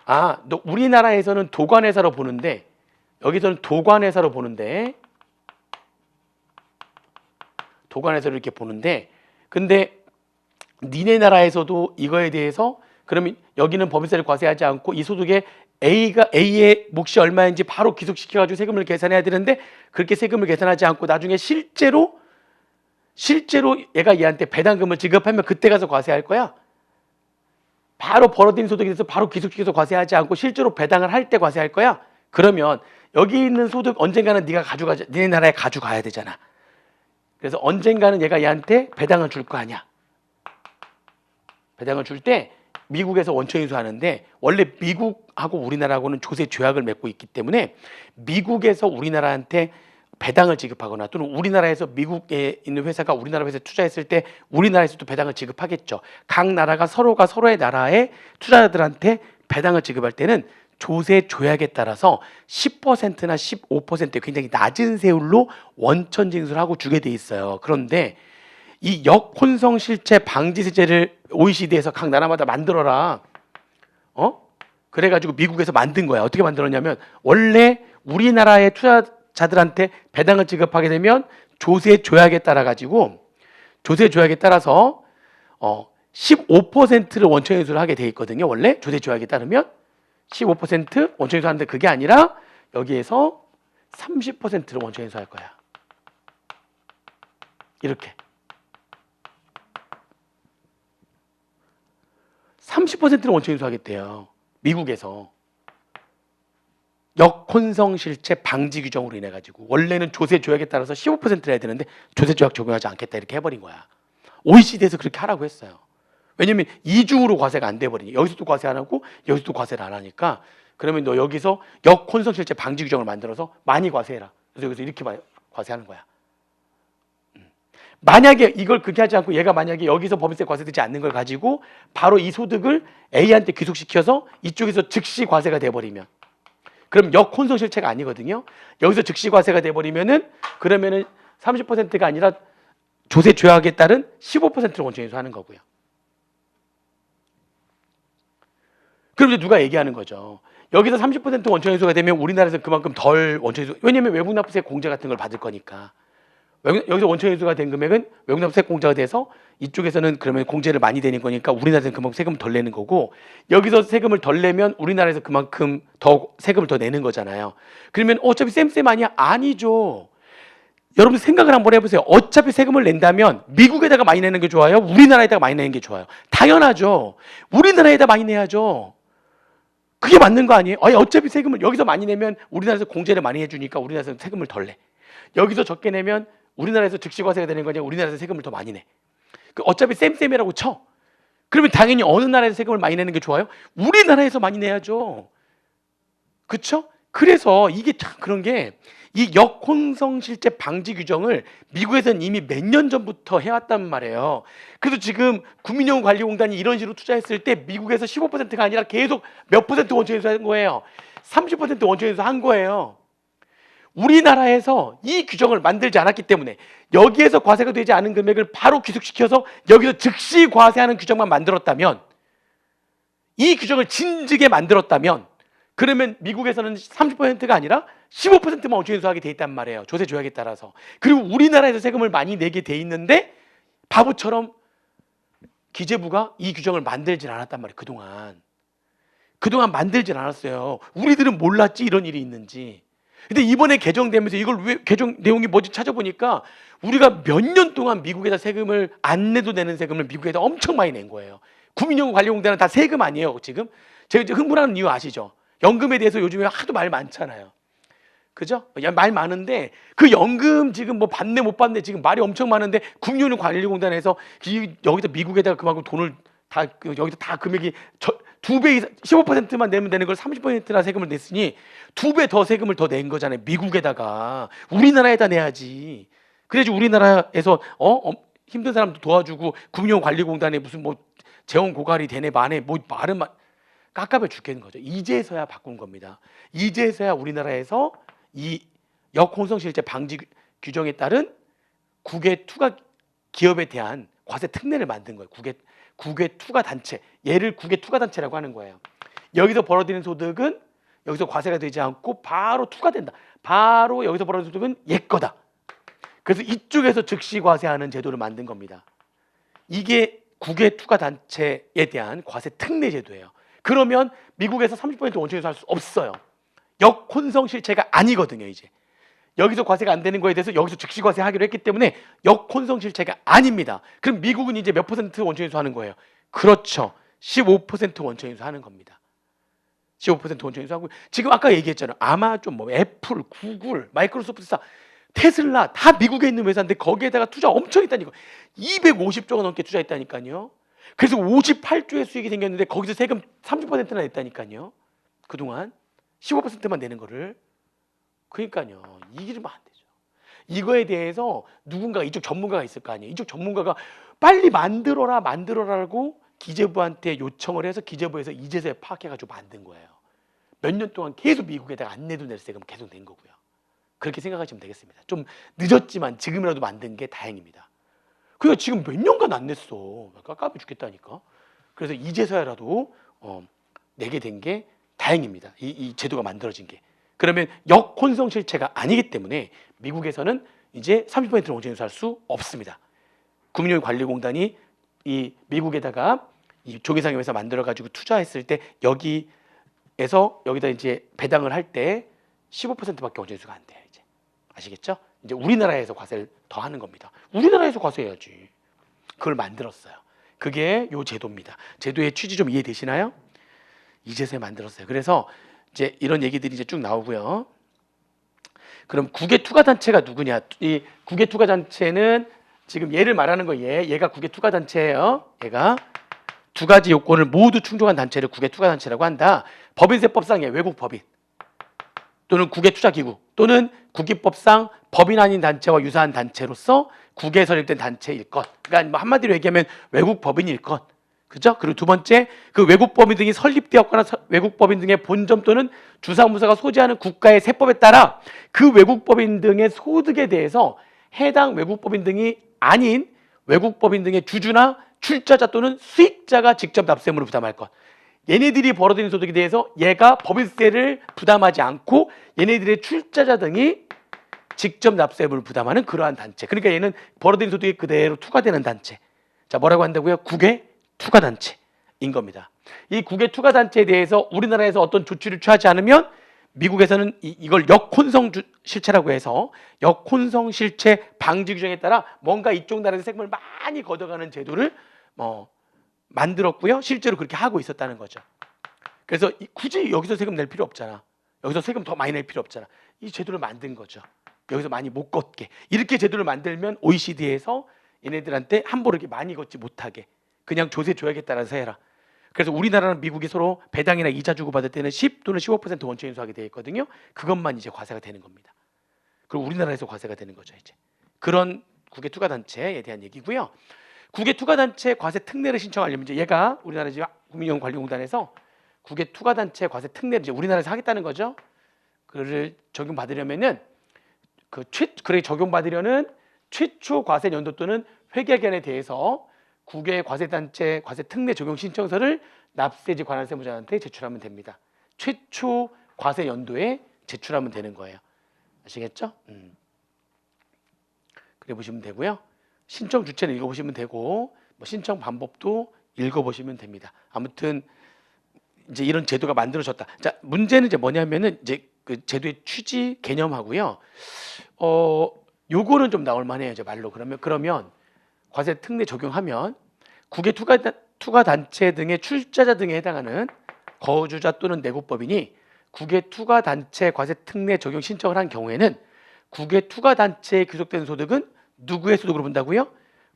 너 우리나라에서는 도관회사로 보는데 여기서는 도관회사로 보는데 도관회사로 이렇게 보는데 근데 니네 나라에서도 이거에 대해서 그러면 여기는 법인세를 과세하지 않고 이 소득에 A의 몫이 얼마인지 바로 귀속시켜가지고 세금을 계산해야 되는데 그렇게 세금을 계산하지 않고 나중에 실제로 얘가 얘한테 배당금을 지급하면 그때 가서 과세할 거야. 바로 벌어들인 소득에 대해서 바로 귀속시켜서 과세하지 않고 실제로 배당을 할 때 과세할 거야. 그러면 여기 있는 소득 언젠가는 네가 가져가자. 니네 나라에 가져가야 되잖아. 그래서 언젠가는 얘가 얘한테 배당을 줄 거 아니야. 배당을 줄 때 미국에서 원천 인수하는데 원래 미국하고 우리나라하고는 조세 조약을 맺고 있기 때문에 미국에서 우리나라한테 배당을 지급하거나 또는 우리나라에서 미국에 있는 회사가 우리나라 회사에 투자했을 때 우리나라에서도 배당을 지급하겠죠. 각 나라가 서로가 서로의 나라의 투자자들한테 배당을 지급할 때는 조세 조약에 따라서 10%나 15%의 굉장히 낮은 세율로 원천 징수를 주게 돼 있어요. 그런데 이 역혼성 실체 방지세제를 OECD에서 각 나라마다 만들어라. 그래가지고 미국에서 만든 거야. 어떻게 만들었냐면 원래 우리나라의 투자자들한테 배당을 지급하게 되면 조세 조약에 따라서 15%를 원천 인수를 하게 돼 있거든요. 원래 조세 조약에 따르면 15% 원천 인수하는데 그게 아니라 여기에서 30%를 원천 인수할 거야. 이렇게 30%를 원천 인수하겠대요. 미국에서 역혼성 실체 방지 규정으로 인해 가지고 원래는 조세 조약에 따라서 15%를 해야 되는데 조세 조약 적용하지 않겠다 이렇게 해버린 거야. OECD에서 그렇게 하라고 했어요. 왜냐면 이중으로 과세가 안 돼버리니 여기서도 과세 안 하고 여기서도 과세를 안 하니까 그러면 너 여기서 역혼성 실체 방지 규정을 만들어서 많이 과세해라. 그래서 여기서 이렇게 과세하는 거야. 만약에 이걸 그렇게 하지 않고 얘가 만약에 여기서 법인세 과세되지 않는 걸 가지고 바로 이 소득을 A한테 귀속시켜서 이쪽에서 즉시 과세가 돼버리면 그럼 역혼성 실체가 아니거든요. 여기서 즉시 과세가 돼버리면은 그러면은 30%가 아니라 조세 조약에 따른 15%를 원천 인수하는 거고요. 그럼 이제 누가 얘기하는 거죠. 여기서 30% 원천 인수가 되면 우리나라에서 그만큼 덜 원천 인수. 왜냐면 외국 납부세 공제 같은 걸 받을 거니까. 여기서 원천 인수가 된 금액은 외국 납부세 공제가 돼서 이쪽에서는 그러면 공제를 많이 되는 거니까 우리나라에서는 그만큼 세금을 덜 내는 거고 여기서 세금을 덜 내면 우리나라에서 그만큼 더 세금을 더 내는 거잖아요. 그러면 어차피 쌤 아니야? 아니죠. 여러분 생각을 한번 해보세요. 어차피 세금을 낸다면 미국에다가 많이 내는 게 좋아요? 우리나라에다가 많이 내는 게 좋아요? 당연하죠. 우리나라에다 많이 내야죠. 그게 맞는 거 아니에요? 아니, 어차피 세금을 여기서 많이 내면 우리나라에서 공제를 많이 해주니까 우리나라에서 세금을 덜 내. 여기서 적게 내면 우리나라에서 즉시과세가 되는 거냐? 우리나라에서 세금을 더 많이 내. 어차피 쌤이라고 쳐. 그러면 당연히 어느 나라에서 세금을 많이 내는 게 좋아요? 우리나라에서 많이 내야죠. 그렇죠? 그래서 이게 참 그런 게 이 역혼성 실체 방지 규정을 미국에서는 이미 몇 년 전부터 해왔단 말이에요. 그래서 지금 국민연금관리공단이 이런 식으로 투자했을 때 미국에서 15%가 아니라 계속 몇 % 원천 인수한 거예요. 30% 원천 인수한 거예요. 우리나라에서 이 규정을 만들지 않았기 때문에 여기에서 과세가 되지 않은 금액을 바로 귀속시켜서 여기서 즉시 과세하는 규정만 만들었다면 이 규정을 진즉에 만들었다면 그러면 미국에서는 30%가 아니라 15%만 원천 인수하게 돼 있단 말이에요. 조세 조약에 따라서. 그리고 우리나라에서 세금을 많이 내게 돼 있는데 바보처럼 기재부가 이 규정을 만들질 않았단 말이에요. 그동안 만들질 않았어요. 우리들은 몰랐지 이런 일이 있는지. 근데 이번에 개정되면서 이걸 왜 개정 내용이 뭐지 찾아보니까 우리가 몇 년 동안 미국에다 세금을 안 내도 되는 세금을 미국에다 엄청 많이 낸 거예요. 국민연금관리공단은 다 세금 아니에요. 지금 제가 흥분하는 이유 아시죠? 연금에 대해서 요즘에 하도 말 많잖아요. 그죠? 말 많은데 그 연금 지금 뭐 받네 못 받네 지금 말이 엄청 많은데 국민연금관리공단에서 여기서 미국에다가 그만큼 돈을 다 여기서 다 금액이 2배 이상 15%만 내면 되는 걸 30%나 세금을 냈으니 2배 더 세금을 더 낸 거잖아요. 미국에다가 우리나라에다 내야지. 그래야지 우리나라에서 힘든 사람도 도와주고 국민연금관리공단에 무슨 뭐 재원 고갈이 되네 마네 뭐 말은 깝깝해 죽겠는 거죠. 이제서야 바꾼 겁니다. 이제서야 우리나라에서 이 역혼성 실체 방지 규정에 따른 국외 투가 기업에 대한 과세 특례를 만든 거예요. 국외 투가 단체. 얘를 국외 투가 단체라고 하는 거예요. 여기서 벌어들이는 소득은 여기서 과세가 되지 않고 바로 투가 된다. 바로 여기서 벌어들이는 소득은 얘 거다. 그래서 이쪽에서 즉시 과세하는 제도를 만든 겁니다. 이게 국외 투자 단체에 대한 과세 특례 제도예요. 그러면 미국에서 30% 원천에서 할 수 없어요. 역혼성 실체가 아니거든요. 이제 여기서 과세가 안 되는 거에 대해서 여기서 즉시 과세하기로 했기 때문에 역혼성 실체가 아닙니다. 그럼 미국은 이제 몇 퍼센트 원천에서 하는 거예요? 그렇죠. 15% 원천에서 하는 겁니다. 15% 원천에서 하고, 지금 아까 얘기했잖아요. 아마존, 뭐 애플, 구글, 마이크로소프트, 테슬라 다 미국에 있는 회사인데 거기에다가 투자 엄청 했다니까. 250조가 넘게 투자했다니까요. 그래서 58조의 수익이 생겼는데 거기서 세금 30%나 냈다니까요. 그동안 15%만 내는 거를. 그러니까요. 이기면 안 되죠. 이거에 대해서 누군가 이쪽 전문가가 있을 거 아니에요. 이쪽 전문가가 빨리 만들어라라고 기재부한테 요청을 해서 기재부에서 이제서야 파악해가지고 만든 거예요. 몇 년 동안 계속 미국에다가 안 내도 낼 세금 계속 낸 거고요. 그렇게 생각하시면 되겠습니다. 좀 늦었지만 지금이라도 만든 게 다행입니다. 그러니까 지금 몇 년간 안 냈어. 깝깝해 죽겠다니까. 그래서 이제서야라도 내게 된 게 다행입니다. 이 제도가 만들어진 게. 그러면 역혼성 실체가 아니기 때문에 미국에서는 이제 30%를 원천에서 할 수 없습니다. 금융관리공단이 이 미국에다가 이 조계상의 회사 만들어 가지고 투자했을 때 여기다 이제 배당을 할 때 15%밖에 원천에서가 안 돼요. 이제 아시겠죠? 이제 우리나라에서 과세를 더 하는 겁니다. 우리나라에서 과세해야지. 그걸 만들었어요. 그게 요 제도입니다. 제도의 취지 좀 이해되시나요? 이제서야 만들었어요. 그래서 이제 이런 얘기들이 이제 쭉 나오고요. 그럼 국외 투자 단체가 누구냐? 이 국외 투자 단체는 지금 얘를 말하는 거예요. 얘가 국외 투자 단체예요. 얘가 두 가지 요건을 모두 충족한 단체를 국외 투자 단체라고 한다. 법인세법상의 외국 법인 또는 국외 투자 기구 또는 국기법상 법인 아닌 단체와 유사한 단체로서 국외에 설립된 단체일 것. 그러니까 뭐 한마디로 얘기하면 외국 법인일 것. 그죠? 그리고 두 번째, 그 외국 법인 등이 설립되었거나 외국 법인 등의 본점 또는 주사무소가 소지하는 국가의 세법에 따라 그 외국 법인 등의 소득에 대해서 해당 외국 법인 등이 아닌 외국 법인 등의 주주나 출자자 또는 수익자가 직접 납세물을 부담할 것. 얘네들이 벌어들인 소득에 대해서 얘가 법인세를 부담하지 않고 얘네들의 출자자 등이 직접 납세물을 부담하는 그러한 단체. 그러니까 얘는 벌어들인 소득이 그대로 투과되는 단체. 자, 뭐라고 한다고요? 국외 투과단체인 겁니다. 이 국외 투과단체에 대해서 우리나라에서 어떤 조치를 취하지 않으면 미국에서는 이걸 역혼성 실체라고 해서 역혼성 실체 방지 규정에 따라 뭔가 이쪽 나라에서 세금을 많이 걷어가는 제도를 만들었고요. 실제로 그렇게 하고 있었다는 거죠. 그래서 굳이 여기서 세금 낼 필요 없잖아. 여기서 세금 더 많이 낼 필요 없잖아. 이 제도를 만든 거죠. 여기서 많이 못 걷게. 이렇게 제도를 만들면 OECD에서 얘네들한테 함부로 이렇게 많이 걷지 못하게 그냥 조세 줘야겠다라서 해라. 그래서 우리나라랑 미국이 서로 배당이나 이자 주고 받을 때는 10 또는 15% 원천 인수하게 되어 있거든요. 그것만 이제 과세가 되는 겁니다. 그리고 우리나라에서 과세가 되는 거죠. 이제 그런 국외 투자 단체에 대한 얘기고요. 국외 투자 단체 과세 특례를 신청하려면 이제 얘가 우리나라 이제 국민연금관리공단에서 국외 투자 단체 과세 특례를 이제 우리나라에서 하겠다는 거죠. 그를 적용받으려면은 그래 적용받으려는 최초 과세 연도 또는 회계기간에 대해서 국외 과세단체 과세 특례 적용 신청서를 납세지 관할 세무자한테 제출하면 됩니다. 최초 과세 연도에 제출하면 되는 거예요. 아시겠죠? 그래 보시면 되고요. 신청 주체는 읽어보시면 되고 뭐 신청 방법도 읽어보시면 됩니다. 아무튼 이제 이런 제도가 만들어졌다. 자, 문제는 이제 뭐냐면은 이제 그 제도의 취지 개념하고요. 요거는 좀 나올 만해요. 이제 말로 그러면 과세 특례 적용하면 국외 투자 단체 등의 출자자 등에 해당하는 거주자 또는 내국법인이 국외 투자 단체 과세 특례 적용 신청을 한 경우에는 국외 투자 단체에 귀속된 소득은 누구의 소득으로 본다고요?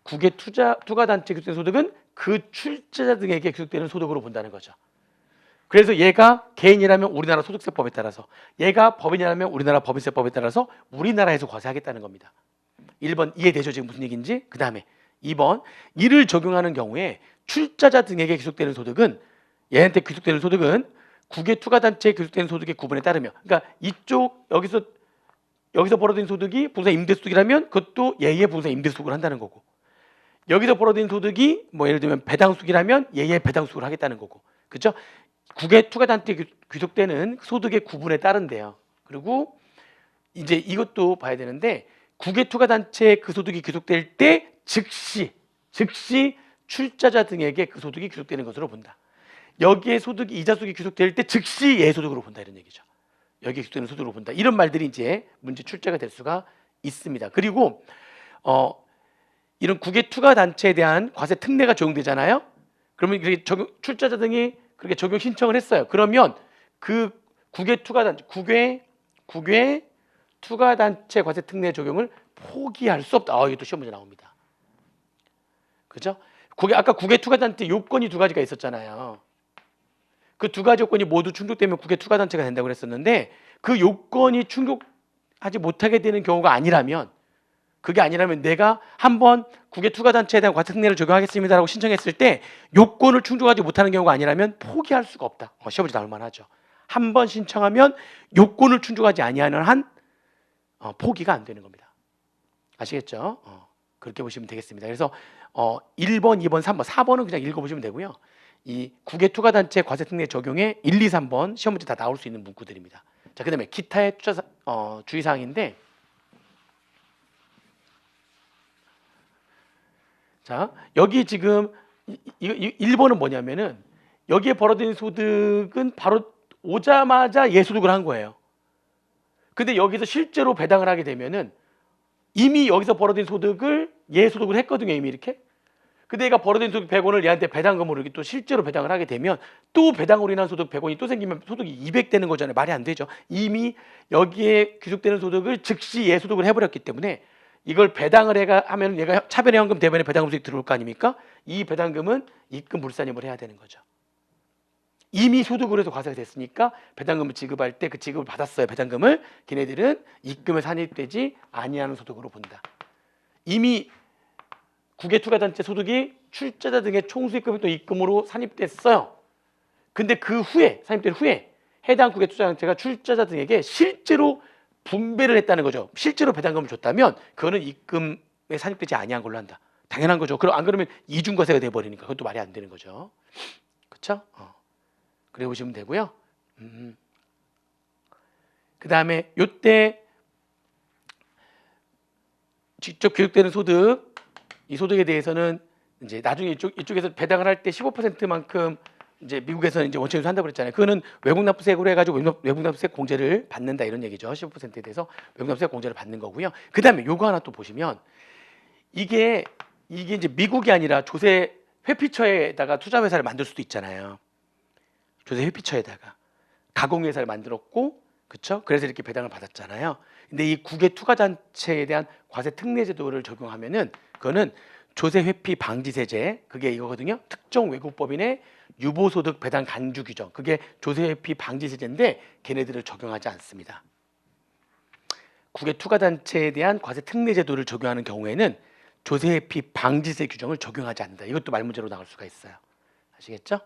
국외 투자 단체에 귀속된 소득은 그 출자자 등에게 귀속되는 소득으로 본다는 거죠. 그래서 얘가 개인이라면 우리나라 소득세법에 따라서, 얘가 법인이라면 우리나라 법인세법에 따라서 우리나라에서 과세하겠다는 겁니다. 1번 이해되죠? 지금 무슨 얘기인지? 그 다음에 2번 이를 적용하는 경우에 출자자 등에게 귀속되는 소득은, 얘한테 귀속되는 소득은 국외 투자단체에 귀속되는 소득의 구분에 따르며, 그러니까 이쪽 여기서 벌어들인 소득이 부동산 임대소득이라면 그것도 얘의 부동산 임대소득을 한다는 거고, 여기서 벌어들인 소득이 뭐 예를 들면 배당수익이라면 얘의 배당수익을 하겠다는 거고, 그렇죠? 국외 투자단체에 귀속되는 소득의 구분에 따른대요. 그리고 이제 이것도 봐야 되는데 국외 투자단체에 그 소득이 귀속될 때 즉시 출자자 등에게 그 소득이 귀속되는 것으로 본다. 여기에 소득이 이자 소득이 귀속될 때 즉시 예소득으로 본다 이런 얘기죠. 여기에 귀속되는 소득으로 본다. 이런 말들이 이제 문제 출제가 될 수가 있습니다. 그리고 이런 국외 투자 단체에 대한 과세 특례가 적용되잖아요. 그러면 출자자 등이 그렇게 적용 신청을 했어요. 그러면 그 국외 투자 단체 과세 특례 적용을 포기할 수 없다. 이게 또 시험 문제 나옵니다. 그죠? 아까 국외 투자 단체 요건이 두 가지가 있었잖아요. 그 두 가지 요건이 모두 충족되면 국외 투자 단체가 된다고 그랬었는데 그 요건이 충족하지 못하게 되는 경우가 아니라면 그게 아니라면 내가 한번 국외 투자 단체에 대한 과세 특례를 적용하겠습니다라고 신청했을 때 요건을 충족하지 못하는 경우가 아니라면 포기할 수가 없다. 시험 문제 나올 만하죠. 한 번 신청하면 요건을 충족하지 아니하는 한 포기가 안 되는 겁니다. 아시겠죠? 그렇게 보시면 되겠습니다. 그래서 1번, 2번, 3번, 4번은 그냥 읽어보시면 되고요. 이 국외 투자 단체 과세 특례 적용에 1, 2, 3번 시험 문제 다 나올 수 있는 문구들입니다. 자, 그다음에 기타의 주의 사항인데, 자 여기 지금 1번은 뭐냐면은 여기에 벌어들인 소득은 바로 오자마자 예소득을 한 거예요. 근데 여기서 실제로 배당을 하게 되면은 이미 여기서 벌어들인 소득을 예소득을 했거든요. 이미 이렇게. 근데 얘가 벌어들인 소득 100원을 얘한테 배당금으로 이렇게 또 실제로 배당을 하게 되면 또 배당으로 인한 소득 100원이 또 생기면 소득이 200 되는 거잖아요. 말이 안 되죠. 이미 여기에 귀속되는 소득을 즉시 예소득을 해버렸기 때문에 이걸 배당을 하면 얘가 차변의 현금 대변의 배당금 수익 들어올 거 아닙니까? 이 배당금은 입금 불산입을 해야 되는 거죠. 이미 소득으로 해서 과세가 됐으니까 배당금을 지급할 때 그 지급을 받았어요. 배당금을. 걔네들은 입금에 산입되지 아니하는 소득으로 본다. 이미 국외투자단체 소득이 출자자 등의 총수익금이 또 입금으로 산입됐어요. 근데 그 후에 산입된 후에 해당 국외투자단체가 출자자 등에게 실제로 분배를 했다는 거죠. 실제로 배당금을 줬다면 그거는 입금에 산입되지 아니한 걸로 한다. 당연한 거죠. 안 그러면 이중과세가 돼버리니까 그것도 말이 안 되는 거죠. 그렇죠? 그래 보시면 되고요. 그 다음에 요때 직접 교육되는 소득, 이 소득에 대해서는 이제 나중에 이쪽에서 배당을 할 때 15%만큼 이제 미국에서는 이제 원천에서 한다고 그랬잖아요. 그거는 외국 납부세액으로 해가지고 외국 납부세액 공제를 받는다 이런 얘기죠. 15%에 대해서 외국 납부세액 공제를 받는 거고요. 그 다음에 요거 하나 또 보시면 이게 이제 미국이 아니라 조세 회피처에다가 투자 회사를 만들 수도 있잖아요. 조세 회피처에다가 가공회사를 만들었고, 그렇죠? 그래서 이렇게 배당을 받았잖아요. 근데 이 국외 투자단체에 대한 과세 특례 제도를 적용하면은 그거는 조세 회피 방지세제, 그게 이거거든요. 특정 외국법인의 유보소득 배당 간주 규정, 그게 조세 회피 방지세제인데 걔네들을 적용하지 않습니다. 국외 투자단체에 대한 과세 특례 제도를 적용하는 경우에는 조세 회피 방지세 규정을 적용하지 않는다. 이것도 말문제로 나올 수가 있어요. 아시겠죠?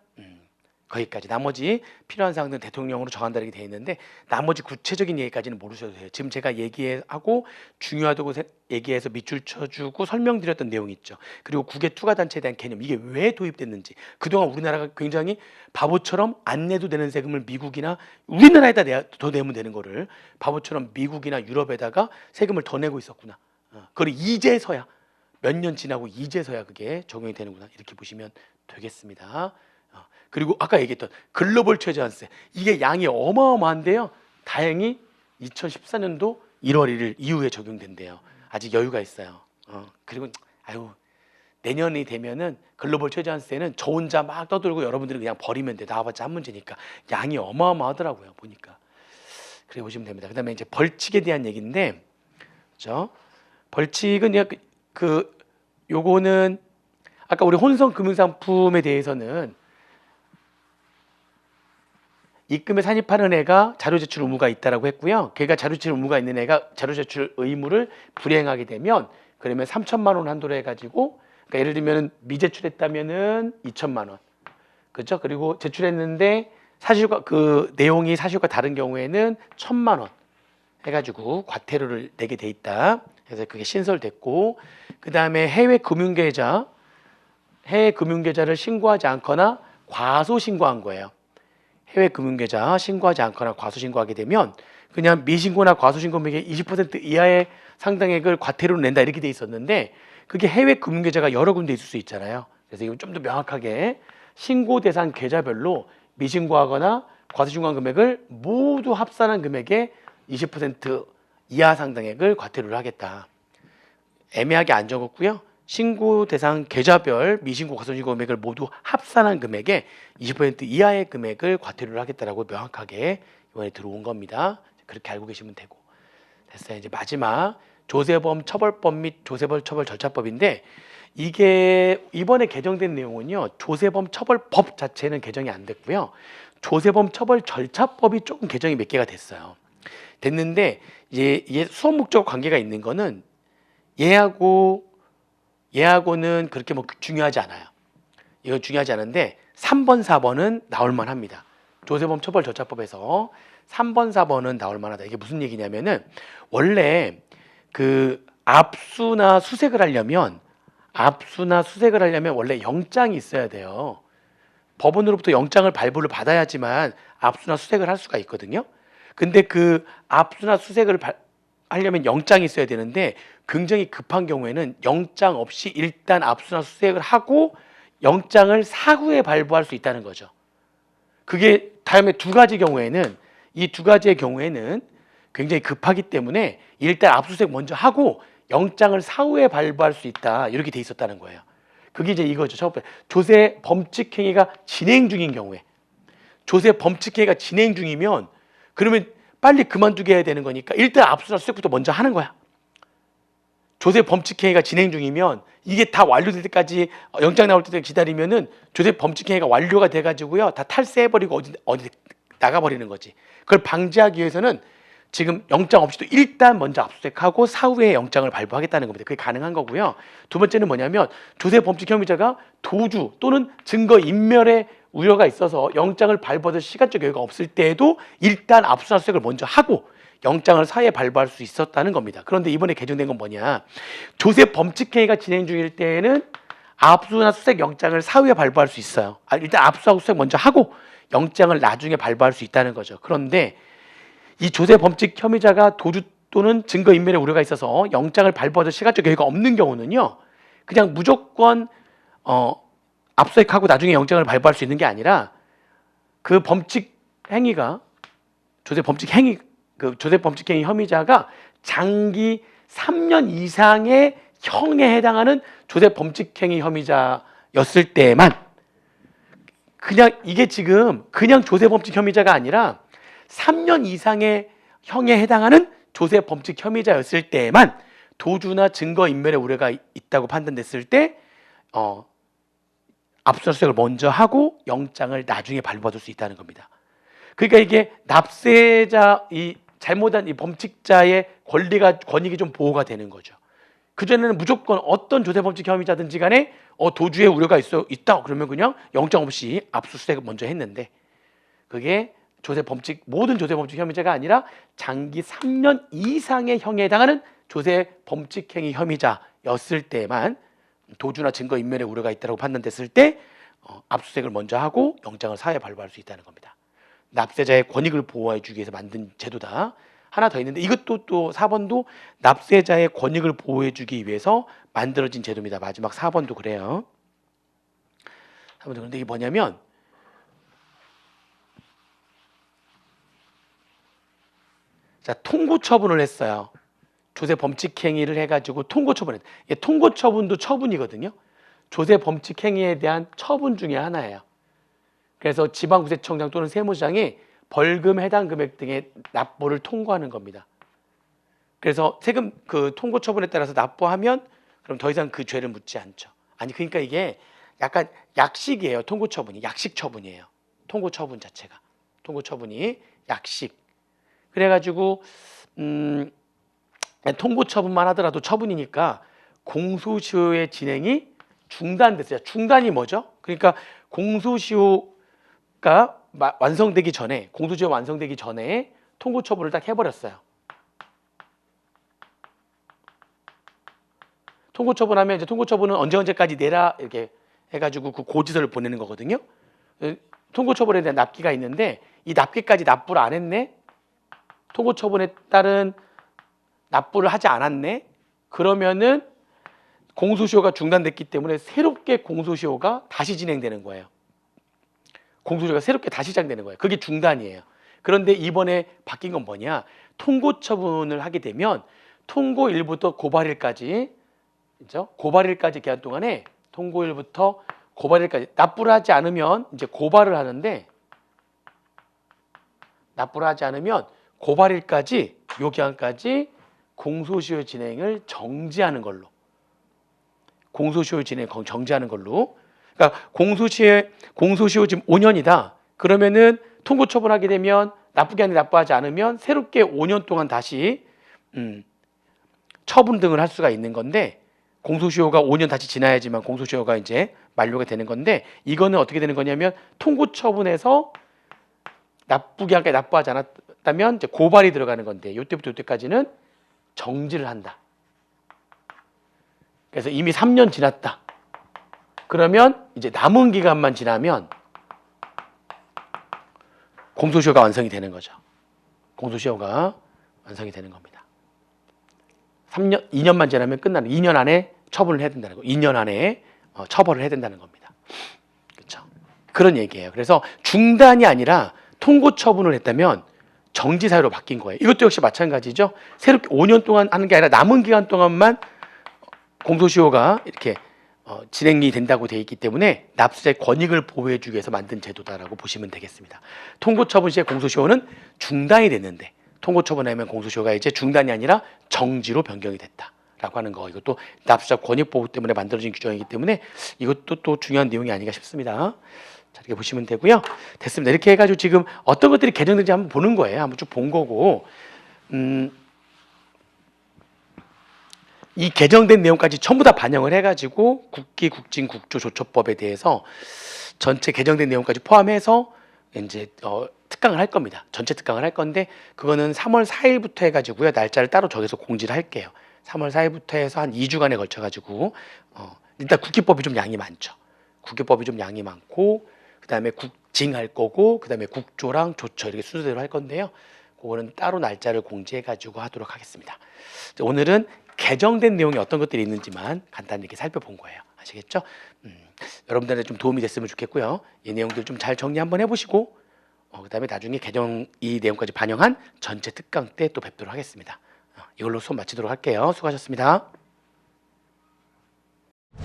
거기까지. 나머지 필요한 사항들은 대통령으로 정한다 이렇게 되어 있는데 나머지 구체적인 얘기까지는 모르셔도 돼요. 지금 제가 얘기하고 중요하다고 얘기해서 밑줄 쳐주고 설명드렸던 내용이 있죠. 그리고 국외 투자단체에 대한 개념, 이게 왜 도입됐는지, 그동안 우리나라가 굉장히 바보처럼 안 내도 되는 세금을 미국이나 우리나라에다 더 내면 되는 거를 바보처럼 미국이나 유럽에다가 세금을 더 내고 있었구나. 그걸 이제서야 몇 년 지나고 이제서야 그게 적용이 되는구나, 이렇게 보시면 되겠습니다. 그리고 아까 얘기했던 글로벌 최저한세, 이게 양이 어마어마한데요. 다행히 2014년도 1월 1일 이후에 적용된대요. 아직 여유가 있어요. 그리고 내년이 되면은 글로벌 최저한세는 저 혼자 막 떠들고 여러분들은 그냥 버리면 돼. 나와봤자 한 문제니까. 양이 어마어마하더라고요. 보니까. 그래 보시면 됩니다. 그다음에 이제 벌칙에 대한 얘기인데, 그렇죠? 벌칙은 요거는 아까 우리 혼성 금융상품에 대해서는 입금에 산입하는 애가 자료 제출 의무가 있다라고 했고요. 걔가 자료 제출 의무가 있는 애가 자료 제출 의무를 불이행하게 되면 그러면 3천만 원 한도로 해가지고, 그러니까 예를 들면 미제출했다면은 2천만 원, 그렇죠? 그리고 제출했는데 사실과 그 내용이 사실과 다른 경우에는 1,000만 원 해가지고 과태료를 내게 돼 있다. 그래서 그게 신설됐고, 그 다음에 해외 금융계좌를 신고하지 않거나 과소 신고한 거예요. 해외 금융계좌 신고하지 않거나 과소 신고하게 되면 그냥 미신고나 과소 신고액의 20% 이하의 상당액을 과태료로 낸다 이렇게 돼 있었는데, 그게 해외 금융계좌가 여러 군데 있을 수 있잖아요. 그래서 이건 좀 더 명확하게 신고 대상 계좌별로 미신고하거나 과세중간 금액을 모두 합산한 금액의 20% 이하 상당액을 과태료를 하겠다. 애매하게 안 적었고요. 신고 대상 계좌별 미신고 과세중간 금액을 모두 합산한 금액의 20% 이하의 금액을 과태료를 하겠다라고 명확하게 이번에 들어온 겁니다. 그렇게 알고 계시면 되고. 됐어요. 이제 마지막 조세범 처벌법 및 조세벌 처벌 절차법인데, 이게 이번에 개정된 내용은요, 조세범 처벌법 자체는 개정이 안 됐고요, 조세범 처벌 절차법이 조금 개정이 몇 개가 됐는데, 이게 수업 목적 관계가 있는 거는 얘하고는 그렇게 뭐 중요하지 않아요. 이건 중요하지 않은데 3번, 4번은 나올만 합니다. 조세범 처벌 절차법에서 3번, 4번은 나올만 하다. 이게 무슨 얘기냐면은, 원래 그 압수나 수색을 하려면 원래 영장이 있어야 돼요. 법원으로부터 영장을 발부를 받아야지만 압수나 수색을 할 수가 있거든요. 근데 그 압수나 수색을 하려면 영장이 있어야 되는데, 굉장히 급한 경우에는 영장 없이 일단 압수나 수색을 하고 영장을 사후에 발부할 수 있다는 거죠. 그게 다음에 이 두 가지의 경우에는 굉장히 급하기 때문에 일단 압수수색 먼저 하고 영장을 사후에 발부할 수 있다, 이렇게 돼 있었다는 거예요. 그게 이제 이거죠. 첫 번째, 조세 범칙 행위가 진행 중인 경우에, 조세 범칙 행위가 진행 중이면 그러면 빨리 그만두게 해야 되는 거니까 일단 압수나 수색부터 먼저 하는 거야. 조세 범칙 행위가 진행 중이면 이게 다 완료될 때까지, 영장 나올 때까지 기다리면은 조세 범칙 행위가 완료가 돼가지고요, 다 탈세해버리고 어디 나가버리는 거지. 그걸 방지하기 위해서는 지금 영장 없이도 일단 먼저 압수수색하고 사후에 영장을 발부하겠다는 겁니다. 그게 가능한 거고요. 두 번째는 뭐냐면, 조세 범칙 혐의자가 도주 또는 증거 인멸의 우려가 있어서 영장을 발부할 시간적 여유가 없을 때에도 일단 압수수색을 먼저 하고 영장을 사후에 발부할 수 있었다는 겁니다. 그런데 이번에 개정된 건 뭐냐, 조세 범칙 행위가 진행 중일 때에는 압수나 수색 영장을 사후에 발부할 수 있어요. 일단 압수하고 수색 먼저 하고 영장을 나중에 발부할 수 있다는 거죠. 그런데 이 조세 범칙 혐의자가 도주 또는 증거 인멸의 우려가 있어서 영장을 발부할 시간적 여유가 없는 경우는요, 그냥 무조건 압수수색하고 나중에 영장을 발부할 수 있는 게 아니라, 그 범칙 행위가 조세 범칙 행위 혐의자가 장기 3년 이상의 형에 해당하는 조세 범칙 행위 혐의자였을 때만, 이게 지금 그냥 조세 범칙 혐의자가 아니라 3년 이상의 형에 해당하는 조세 범칙 혐의자였을 때만 도주나 증거 인멸의 우려가 있다고 판단됐을 때 압수수색을 먼저 하고 영장을 나중에 발부받을 수 있다는 겁니다. 그러니까 이게 납세자, 이 잘못한 이 범칙자의 권익이 좀 보호가 되는 거죠. 그전에는 무조건 어떤 조세 범칙 혐의자든지 간에 도주의 우려가 있다 그러면 그냥 영장 없이 압수수색을 먼저 했는데, 그게 모든 조세 범칙 혐의자가 아니라 장기 3년 이상의 형에 해당하는 조세 범칙 행위 혐의자였을 때만, 도주나 증거 인멸의 우려가 있다고 판단됐을 때 압수수색을 먼저 하고 영장을 사후에 발부할 수 있다는 겁니다. 납세자의 권익을 보호해 주기 위해서 만든 제도다. 하나 더 있는데, 이것도 또 4번도 납세자의 권익을 보호해 주기 위해서 만들어진 제도입니다. 마지막 4번도 그래요. 4번도 그런데 이게 뭐냐면, 자, 통고 처분을 했어요. 조세 범칙 행위를 해가지고 통고 처분했다. 통고 처분도 처분이거든요. 조세 범칙 행위에 대한 처분 중에 하나예요. 그래서 지방구세청장 또는 세무서장이 벌금 해당 금액 등의 납부를 통고하는 겁니다. 그래서 세금 그 통고 처분에 따라서 납부하면 그럼 더 이상 그 죄를 묻지 않죠. 그러니까 이게 약간 약식이에요. 통고 처분이 약식 처분이에요. 통고 처분 자체가, 통고 처분이 약식. 그래가지고 통고 처분만 하더라도 처분이니까 공소시효의 진행이 중단됐어요. 중단이 뭐죠? 그러니까 공소시효가 완성되기 전에, 공소시효 완성되기 전에 통고 처분을 딱 해버렸어요. 통고 처분하면 이제 통고 처분은 언제까지 내라 이렇게 해가지고 그 고지서를 보내는 거거든요. 통고 처분에 대한 납기가 있는데, 이 납기까지 납부를 안 했네. 통고 처분에 따른 납부를 하지 않았네. 그러면은 공소시효가 중단됐기 때문에 새롭게 공소시효가 다시 진행되는 거예요. 공소시효가 새롭게 다시 시작되는 거예요. 그게 중단이에요. 그런데 이번에 바뀐 건 뭐냐? 통고 처분을 하게 되면 통고일부터 고발일까지, 그죠? 고발일까지 기간 동안에 통고일부터 고발일까지 납부를 하지 않으면 이제 고발을 하는데, 납부를 하지 않으면 고발일까지 요 기간까지 공소시효 진행을 정지하는 걸로. 공소시효 진행 정지하는 걸로. 그러니까 공소시효 지금 5년이다. 그러면은 통고 처분하게 되면 납부 기한에 납부하지 않으면 새롭게 5년 동안 다시 처분 등을 할 수가 있는 건데, 공소시효가 5년 다시 지나야지만 공소시효가 이제 만료가 되는 건데, 이거는 어떻게 되는 거냐면 통고 처분에서 납부 기한까지 납부하지 않았다면 이제 고발이 들어가는 건데, 이때부터 이때까지는 정지를 한다. 그래서 이미 3년 지났다. 그러면 이제 남은 기간만 지나면 공소시효가 완성이 되는 거죠. 공소시효가 완성이 되는 겁니다. 2년만 지나면 끝나는, 2년 안에 처분을 해야 된다는 거. 2년 안에 처벌을 해야 된다는 겁니다. 그렇죠? 그런 얘기예요. 그래서 중단이 아니라 통고 처분을 했다면 정지 사유로 바뀐 거예요. 이것도 역시 마찬가지죠. 새롭게 5년 동안 하는 게 아니라 남은 기간 동안만 공소시효가 이렇게 진행이 된다고 되어 있기 때문에 납세자의 권익을 보호해주기 위해서 만든 제도다라고 보시면 되겠습니다. 통고처분 시에 공소시효는 중단이 됐는데, 통고처분하면 공소시효가 이제 중단이 아니라 정지로 변경이 됐다라고 하는 거. 이것도 납세자 권익 보호 때문에 만들어진 규정이기 때문에 이것도 또 중요한 내용이 아닌가 싶습니다. 자, 이렇게 보시면 되고요. 됐습니다. 이렇게 해가지고 지금 어떤 것들이 개정된지 한번 보는 거예요. 한번 쭉 본 거고, 이 개정된 내용까지 전부 다 반영을 해가지고 국기, 국진, 국조, 조처법에 대해서 전체 개정된 내용까지 포함해서 이제 특강을 할 겁니다. 전체 특강을 할 건데, 그거는 3월 4일부터 해가지고요. 날짜를 따로 정해서 공지를 할게요. 3월 4일부터 해서 한 2주간에 걸쳐가지고 일단 국기법이 좀 양이 많죠. 국기법이 좀 양이 많고, 그 다음에 국징할 거고, 그 다음에 국조랑 조처 이렇게 순서대로 할 건데요. 그거는 따로 날짜를 공지해가지고 하도록 하겠습니다. 오늘은 개정된 내용이 어떤 것들이 있는지만 간단히 이렇게 살펴본 거예요. 아시겠죠? 여러분들한테 좀 도움이 됐으면 좋겠고요. 이 내용들 좀 잘 정리 한번 해보시고, 그 다음에 나중에 개정 이 내용까지 반영한 전체 특강 때 또 뵙도록 하겠습니다. 이걸로 수업 마치도록 할게요. 수고하셨습니다.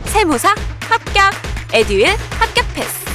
세무사 합격, 에듀윌 합격 패스.